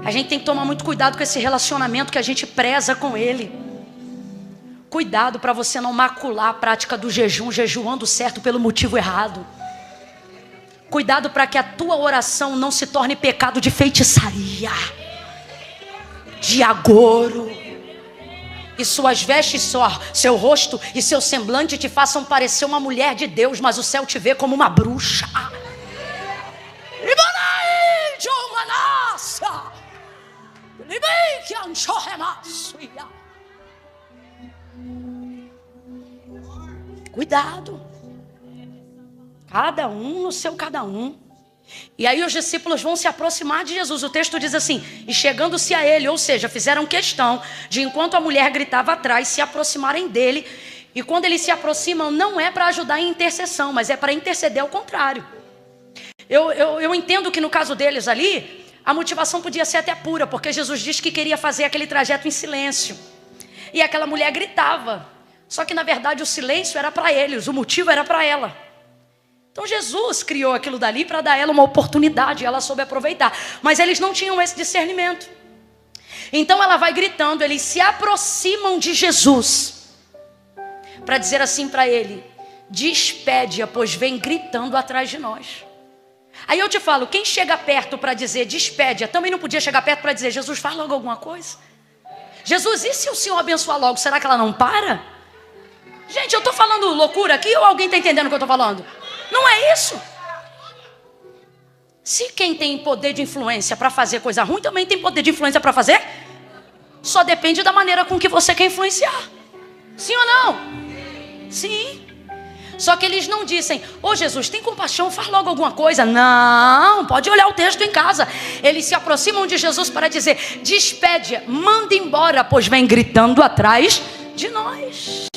A gente tem que tomar muito cuidado com esse relacionamento que a gente preza com Ele. Cuidado para você não macular a prática do jejum, jejuando certo pelo motivo errado. Cuidado para que a tua oração não se torne pecado de feitiçaria, de agouro. E suas vestes, seu rosto e seu semblante te façam parecer uma mulher de Deus, mas o céu te vê como uma bruxa. Cuidado. Cada um no seu cada um. E aí os discípulos vão se aproximar de Jesus. O texto diz assim: e chegando-se a ele, ou seja, fizeram questão de, enquanto a mulher gritava atrás, se aproximarem dele. E quando eles se aproximam, não é para ajudar em intercessão, mas é para interceder ao contrário. Eu entendo que no caso deles ali, a motivação podia ser até pura, porque Jesus disse que queria fazer aquele trajeto em silêncio. E aquela mulher gritava. Só que na verdade o silêncio era para eles, o motivo era para ela. Então Jesus criou aquilo dali para dar a ela uma oportunidade, ela soube aproveitar. Mas eles não tinham esse discernimento. Então ela vai gritando, eles se aproximam de Jesus para dizer assim para ele: despede-a, pois vem gritando atrás de nós. Aí eu te falo, quem chega perto para dizer despede-a, também não podia chegar perto para dizer: Jesus, faz logo alguma coisa. Jesus, e se o Senhor abençoar logo, será que ela não para? Gente, eu estou falando loucura aqui ou alguém está entendendo o que eu estou falando? Não é isso? Se quem tem poder de influência para fazer coisa ruim, também tem poder de influência para fazer, só depende da maneira com que você quer influenciar. Sim ou não? Sim. Só que eles não dizem: ô Jesus, tem compaixão, faz logo alguma coisa. Não, pode olhar o texto em casa. Eles se aproximam de Jesus para dizer: despede, manda embora, pois vem gritando atrás de nós.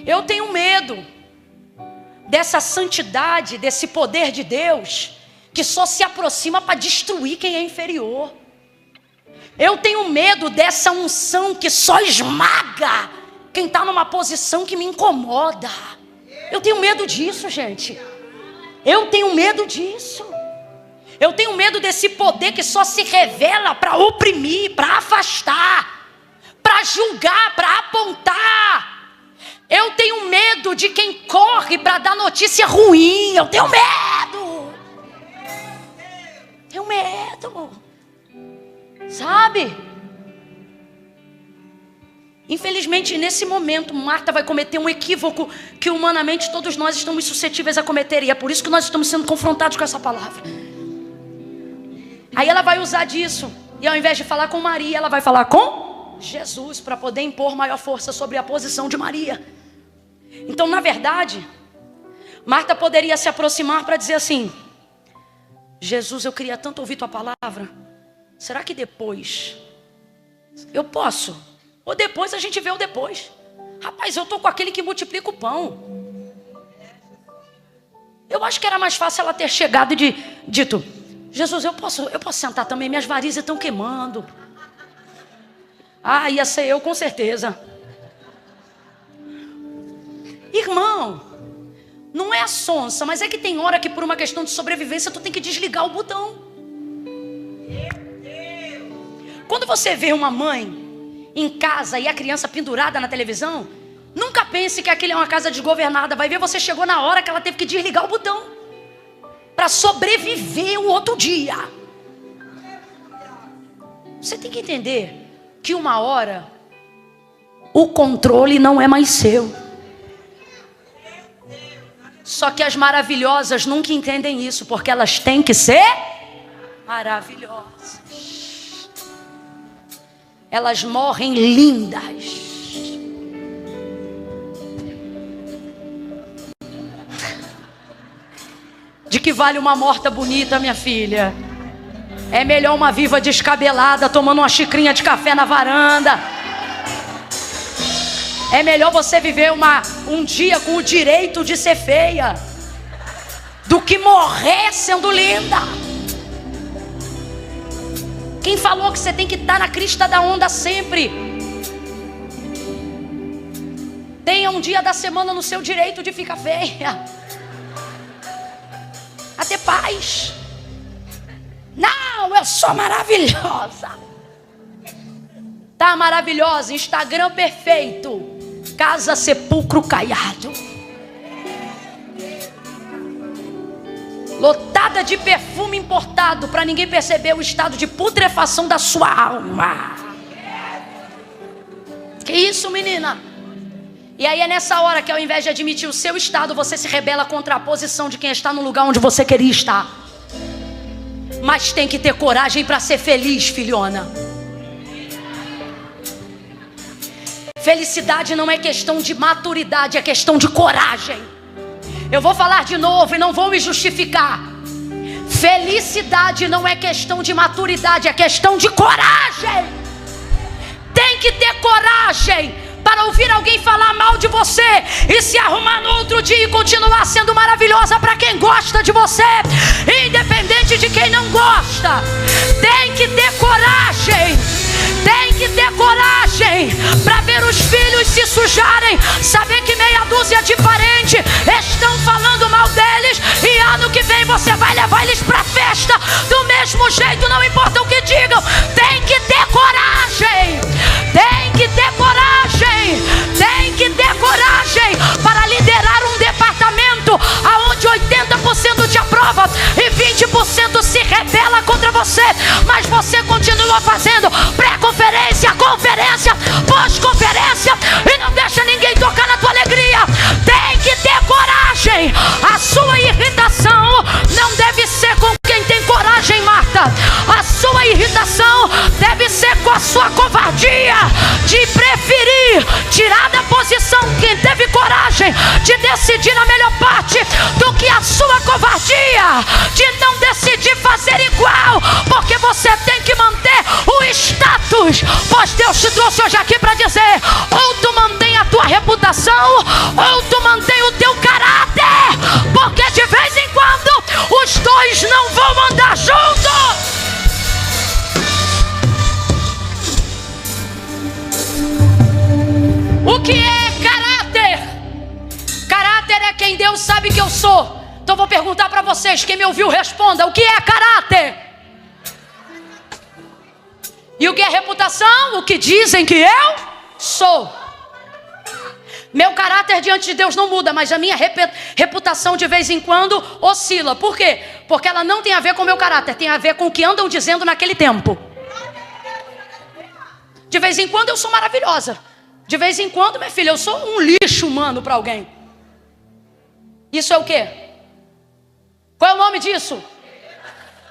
Eu tenho medo dessa santidade, desse poder de Deus, que só se aproxima para destruir quem é inferior. Eu tenho medo dessa unção que só esmaga quem está numa posição que me incomoda. Eu tenho medo disso, gente. Eu tenho medo disso. Eu tenho medo desse poder que só se revela para oprimir, para afastar, para julgar, para apontar. Eu tenho medo de quem corre para dar notícia ruim. Eu tenho medo. Tenho medo. Sabe? Infelizmente, nesse momento, Marta vai cometer um equívoco que humanamente todos nós estamos suscetíveis a cometer. E é por isso que nós estamos sendo confrontados com essa palavra. Aí ela vai usar disso. E ao invés de falar com Maria, ela vai falar com Jesus, para poder impor maior força sobre a posição de Maria. Então, na verdade, Marta poderia se aproximar para dizer assim: Jesus, eu queria tanto ouvir tua palavra. Será que depois eu posso? Ou depois a gente vê o depois. Rapaz, eu estou com aquele que multiplica o pão. Eu acho que era mais fácil ela ter chegado e dito: Jesus, eu posso sentar também, minhas varizes estão queimando. Ah, ia ser eu com certeza. Irmão, não é a sonsa, mas é que tem hora que por uma questão de sobrevivência tu tem que desligar o botão. Quando você vê uma mãe em casa e a criança pendurada na televisão, nunca pense que aquilo é uma casa desgovernada. Vai ver, você chegou na hora que ela teve que desligar o botão para sobreviver o outro dia. Você tem que entender que uma hora o controle não é mais seu. Só que as maravilhosas nunca entendem isso, porque elas têm que ser maravilhosas. Elas morrem lindas. De que vale uma morta bonita, minha filha? É melhor uma viva descabelada tomando uma xicrinha de café na varanda. É melhor você viver um dia com o direito de ser feia do que morrer sendo linda. Quem falou que você tem que estar na crista da onda sempre? Tenha um dia da semana no seu direito de ficar feia. A ter paz. Não, eu sou maravilhosa. Tá maravilhosa, Instagram perfeito, casa sepulcro caiado, lotada de perfume importado para ninguém perceber o estado de putrefação da sua alma. Que isso, menina? E aí é nessa hora que ao invés de admitir o seu estado, você se rebela contra a posição de quem está no lugar onde você queria estar. Mas tem que ter coragem para ser feliz, filhona. Felicidade não é questão de maturidade, é questão de coragem. Eu vou falar de novo e não vou me justificar. Felicidade não é questão de maturidade, é questão de coragem. Tem que ter coragem para ouvir alguém falar mal de você e se arrumar no outro dia e continuar sendo maravilhosa para quem gosta de você, independente de quem não gosta. Tem que ter coragem. Tem que ter coragem para ver os filhos se sujarem, saber que meia dúzia de parentes estão falando mal deles e ano que vem você vai levar eles para festa do mesmo jeito, não importa o que digam. Tem que ter coragem. Tem que ter coragem. Tem que ter coragem para liderar um departamento aonde 80% te aprova e 20% se rebela contra você, mas você continua fazendo pré-conferência, conferência, pós-conferência e não deixa ninguém tocar na tua alegria. Tem que ter coragem sua covardia de preferir tirar da posição quem teve coragem de decidir a melhor parte, do que a sua covardia de não decidir fazer igual, porque você tem que manter o status. Pois Deus te trouxe hoje aqui para dizer: ou tu mantém a tua reputação, ou tu mantém o teu caráter, porque de vez em quando os dois não vão andar juntos. O que é caráter? Caráter é quem Deus sabe que eu sou. Então vou perguntar para vocês, quem me ouviu responda: o que é caráter? E o que é reputação? O que dizem que eu sou. Meu caráter diante de Deus não muda, mas a minha reputação de vez em quando oscila. Por quê? Porque ela não tem a ver com o meu caráter, tem a ver com o que andam dizendo naquele tempo. De vez em quando eu sou maravilhosa. De vez em quando, minha filha, eu sou um lixo humano para alguém. Isso é o quê? Qual é o nome disso?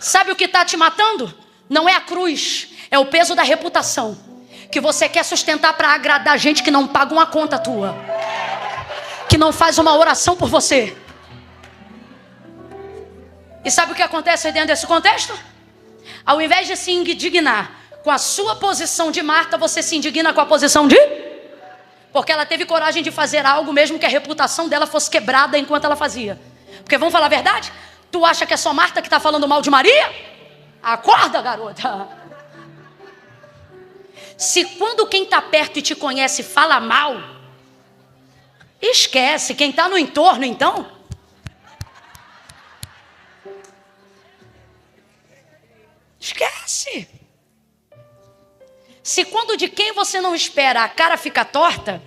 Sabe o que está te matando? Não é a cruz, é o peso da reputação que você quer sustentar para agradar gente que não paga uma conta tua, que não faz uma oração por você. E sabe o que acontece dentro desse contexto? Ao invés de se indignar com a sua posição de Marta, você se indigna com a posição de... Porque ela teve coragem de fazer algo mesmo que a reputação dela fosse quebrada enquanto ela fazia. Porque vamos falar a verdade? Tu acha que é só Marta que está falando mal de Maria? Acorda, garota. Se quando quem está perto e te conhece fala mal, esquece. Quem está no entorno, então? Esquece. Se quando de quem você não espera a cara fica torta,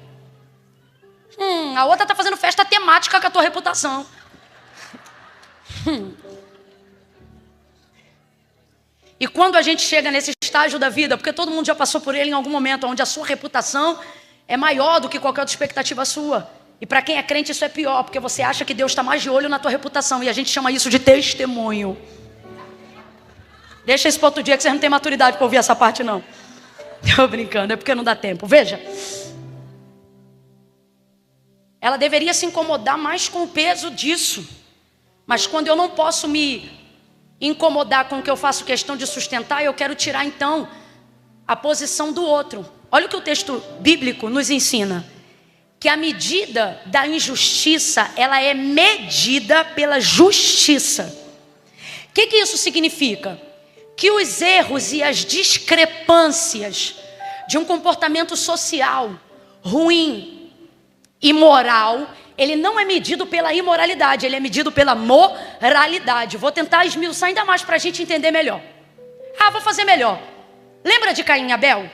a outra está fazendo festa temática com a tua reputação. E quando a gente chega nesse estágio da vida, porque todo mundo já passou por ele em algum momento, onde a sua reputação é maior do que qualquer outra expectativa sua. E para quem é crente isso é pior, porque você acha que Deus está mais de olho na tua reputação. E a gente chama isso de testemunho. Deixa isso para outro dia, que você não tem maturidade para ouvir essa parte não. Estou brincando, é porque não dá tempo. Veja, ela deveria se incomodar mais com o peso disso. Mas quando eu não posso me incomodar com o que eu faço questão de sustentar, eu quero tirar então a posição do outro. Olha o que o texto bíblico nos ensina: que a medida da injustiça, ela é medida pela justiça. O que isso significa? Que os erros e as discrepâncias de um comportamento social ruim, imoral, ele não é medido pela imoralidade, ele é medido pela moralidade. Vou tentar esmiuçar ainda mais para a gente entender melhor. Vou fazer melhor. Lembra de Caim e Abel?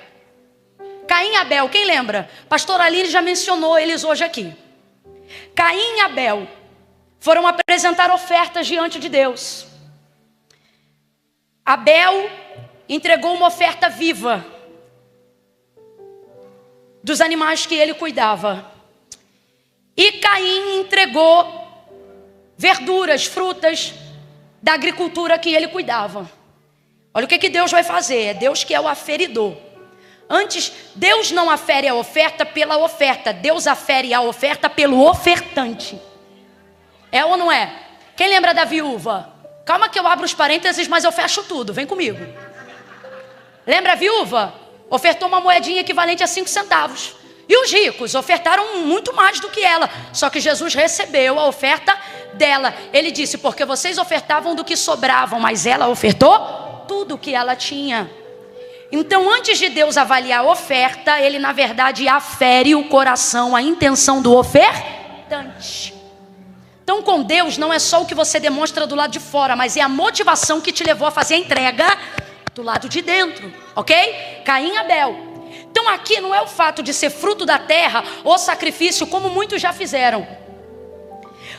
Caim e Abel, quem lembra? Pastor Aline já mencionou eles hoje aqui. Caim e Abel foram apresentar ofertas diante de Deus. Abel entregou uma oferta viva dos animais que ele cuidava. E Caim entregou verduras, frutas da agricultura que ele cuidava. Olha o que Deus vai fazer. É Deus que é o aferidor. Antes, Deus não afere a oferta pela oferta. Deus afere a oferta pelo ofertante. É ou não é? Quem lembra da viúva? Calma que eu abro os parênteses, mas eu fecho tudo. Vem comigo. Lembra a viúva? Ofertou uma moedinha equivalente a 5 centavos. E os ricos ofertaram muito mais do que ela. Só que Jesus recebeu a oferta dela. Ele disse: porque vocês ofertavam do que sobravam, mas ela ofertou tudo o que ela tinha. Então, antes de Deus avaliar a oferta, ele na verdade afere o coração, a intenção do ofertante. Então, com Deus não é só o que você demonstra do lado de fora, mas é a motivação que te levou a fazer a entrega do lado de dentro, ok? Caim e Abel. Então aqui não é o fato de ser fruto da terra ou sacrifício, como muitos já fizeram.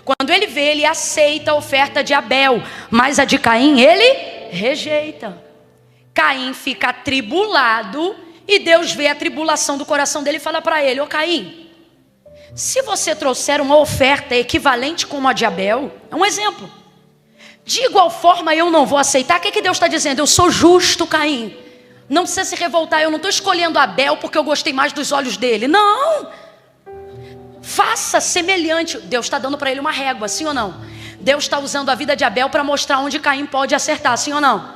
Quando ele vê, ele aceita a oferta de Abel, mas a de Caim ele rejeita. Caim fica atribulado e Deus vê a tribulação do coração dele e fala para ele: ô Caim, se você trouxer uma oferta equivalente como a de Abel, é um exemplo, de igual forma eu não vou aceitar. O que Deus está dizendo? Eu sou justo, Caim. Não precisa se revoltar. Eu não estou escolhendo Abel porque eu gostei mais dos olhos dele. Não. Faça semelhante. Deus está dando para ele uma régua, sim ou não? Deus está usando a vida de Abel para mostrar onde Caim pode acertar, sim ou não?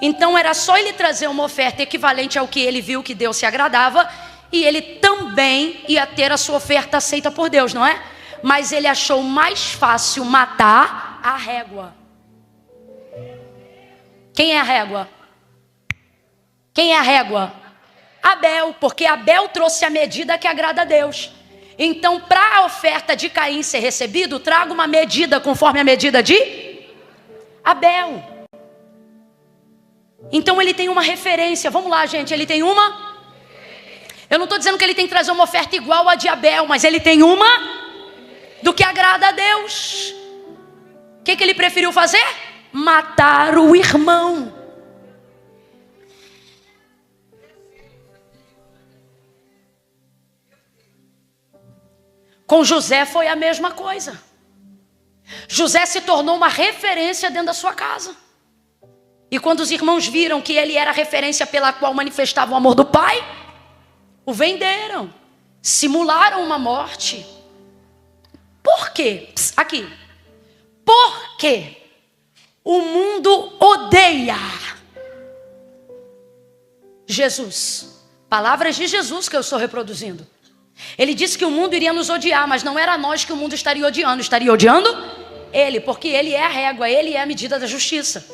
Então era só ele trazer uma oferta equivalente ao que ele viu que Deus se agradava, e ele também ia ter a sua oferta aceita por Deus, não é? Mas ele achou mais fácil matar a régua. Quem é a régua? Quem é a régua? Abel, porque Abel trouxe a medida que agrada a Deus. Então, para a oferta de Caim ser recebido, traga uma medida conforme a medida de Abel. Então ele tem uma referência. Vamos lá, gente, ele tem uma. Eu não estou dizendo que ele tem que trazer uma oferta igual a de Abel, mas ele tem uma do que agrada a Deus. O que ele preferiu fazer? Matar o irmão. Com José foi a mesma coisa. José se tornou uma referência dentro da sua casa. E quando os irmãos viram que ele era a referência pela qual manifestava o amor do pai, o venderam, simularam uma morte. Por quê? Aqui. Porque o mundo odeia Jesus. Palavras de Jesus que eu estou reproduzindo. Ele disse que o mundo iria nos odiar, mas não era nós que o mundo estaria odiando ele, porque ele é a régua, ele é a medida da justiça.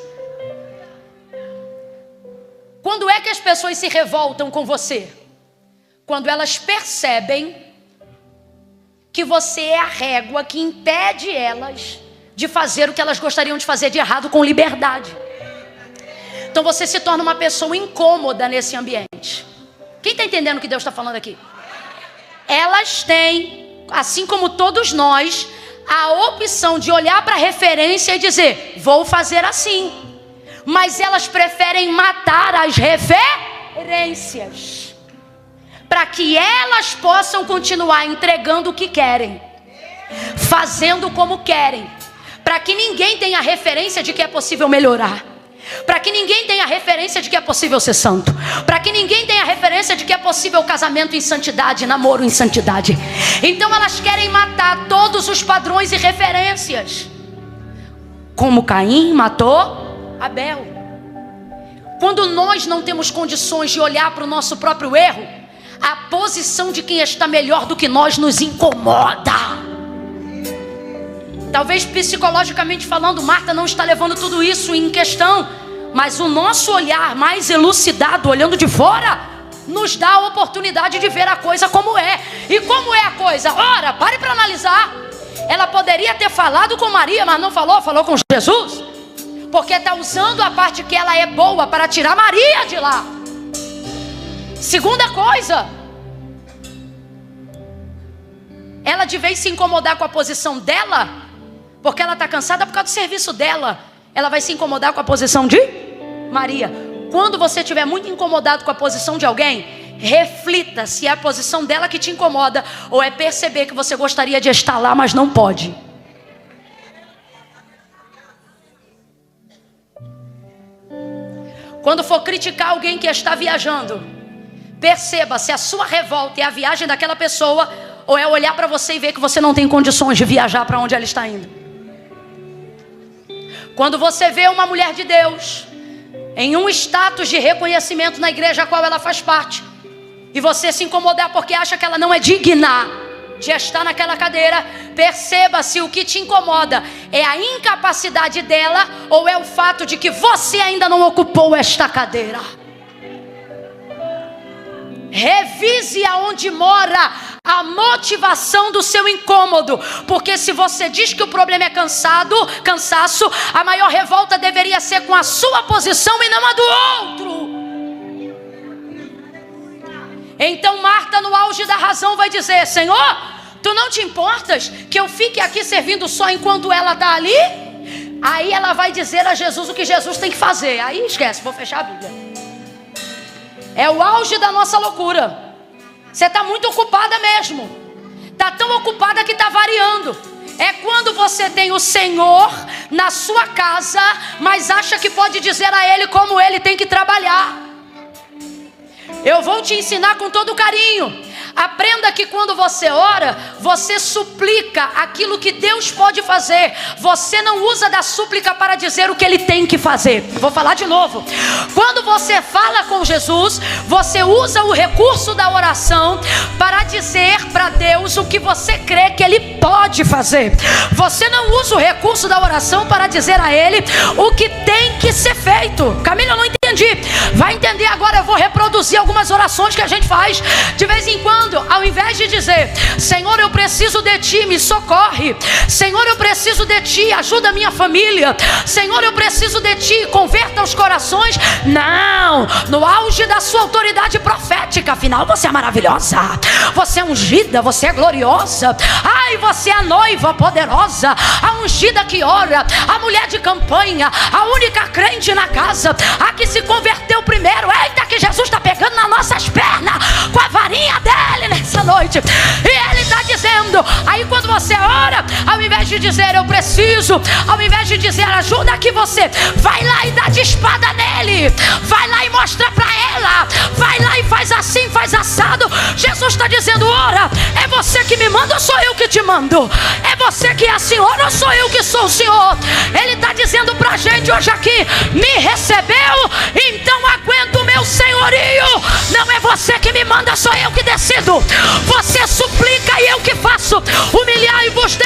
Quando é que as pessoas se revoltam com você? Quando elas percebem que você é a régua que impede elas de fazer o que elas gostariam de fazer de errado com liberdade. Então você se torna uma pessoa incômoda nesse ambiente. Quem está entendendo o que Deus está falando aqui? Elas têm, assim como todos nós, a opção de olhar para a referência e dizer, vou fazer assim. Mas elas preferem matar as referências, para que elas possam continuar entregando o que querem, fazendo como querem, para que ninguém tenha referência de que é possível melhorar, para que ninguém tenha referência de que é possível ser santo, para que ninguém tenha referência de que é possível casamento em santidade, namoro em santidade. Então elas querem matar todos os padrões e referências, como Caim matou Abel. Quando nós não temos condições de olhar para o nosso próprio erro, a posição de quem está melhor do que nós nos incomoda. Talvez psicologicamente falando, Marta não está levando tudo isso em questão, mas o nosso olhar mais elucidado, olhando de fora, nos dá a oportunidade de ver a coisa como é. E como é a coisa? Ora, pare para analisar. Ela poderia ter falado com Maria, mas não falou, falou com Jesus, porque está usando a parte que ela é boa para tirar Maria de lá. Segunda coisa, ela de vez se incomodar com a posição dela, porque ela está cansada por causa do serviço dela, ela vai se incomodar com a posição de Maria. Quando você estiver muito incomodado com a posição de alguém, reflita se é a posição dela que te incomoda, ou é perceber que você gostaria de estar lá, mas não pode. Quando for criticar alguém que está viajando, perceba se a sua revolta é a viagem daquela pessoa, ou é olhar para você e ver que você não tem condições de viajar para onde ela está indo. Quando você vê uma mulher de Deus em um status de reconhecimento na igreja a qual ela faz parte, e você se incomodar porque acha que ela não é digna de estar naquela cadeira, perceba se o que te incomoda é a incapacidade dela, ou é o fato de que você ainda não ocupou esta cadeira. Revise aonde mora a motivação do seu incômodo, porque se você diz que o problema é cansaço, a maior revolta deveria ser com a sua posição e não a do outro. Então Marta, no auge da razão, vai dizer: Senhor, tu não te importas que eu fique aqui servindo só enquanto ela está ali? Aí ela vai dizer a Jesus o que Jesus tem que fazer. Aí esquece, vou fechar a Bíblia. É o auge da nossa loucura. Você está muito ocupada mesmo. Está tão ocupada que está variando. É quando você tem o Senhor na sua casa, mas acha que pode dizer a Ele como Ele tem que trabalhar. Eu vou te ensinar com todo carinho. Aprenda que quando você ora, você suplica aquilo que Deus pode fazer. Você não usa da súplica para dizer o que Ele tem que fazer. Vou falar de novo. Quando você fala com Jesus, você usa o recurso da oração para dizer para Deus o que você crê que Ele pode fazer. Você não usa o recurso da oração para dizer a Ele o que tem que ser feito. Camila, eu não entendi. Vai entender agora. Eu vou reproduzir algumas orações que a gente faz de vez em quando. Ao invés de dizer: Senhor, eu preciso de Ti, me socorre. Senhor, eu preciso de Ti, ajuda a minha família. Senhor, eu preciso de Ti, converta os corações. Não, no auge da sua autoridade profética. Afinal, você é maravilhosa, você é ungida, você é gloriosa. Ai, você é a noiva poderosa, a ungida que ora, a mulher de campanha, a única crente na casa, a que se converteu primeiro. Eita, que Jesus está pegando nas nossas pernas com a varinha dele nessa noite. E Ele está dizendo, aí quando você ora, ao invés de dizer eu preciso, ao invés de dizer ajuda aqui, você vai lá e dá de espada nele, vai lá e mostra para ela, vai lá e faz assim, faz assado. Jesus está dizendo, ora, é você que me manda ou sou eu que te mando? É você que é a senhora ou sou eu que sou o senhor? Ele está dizendo pra gente hoje aqui, me recebeu, então aguenta o meu senhorio. Não é você que me manda, sou eu que decido. Você suplica e eu que faço. Humilhai-vos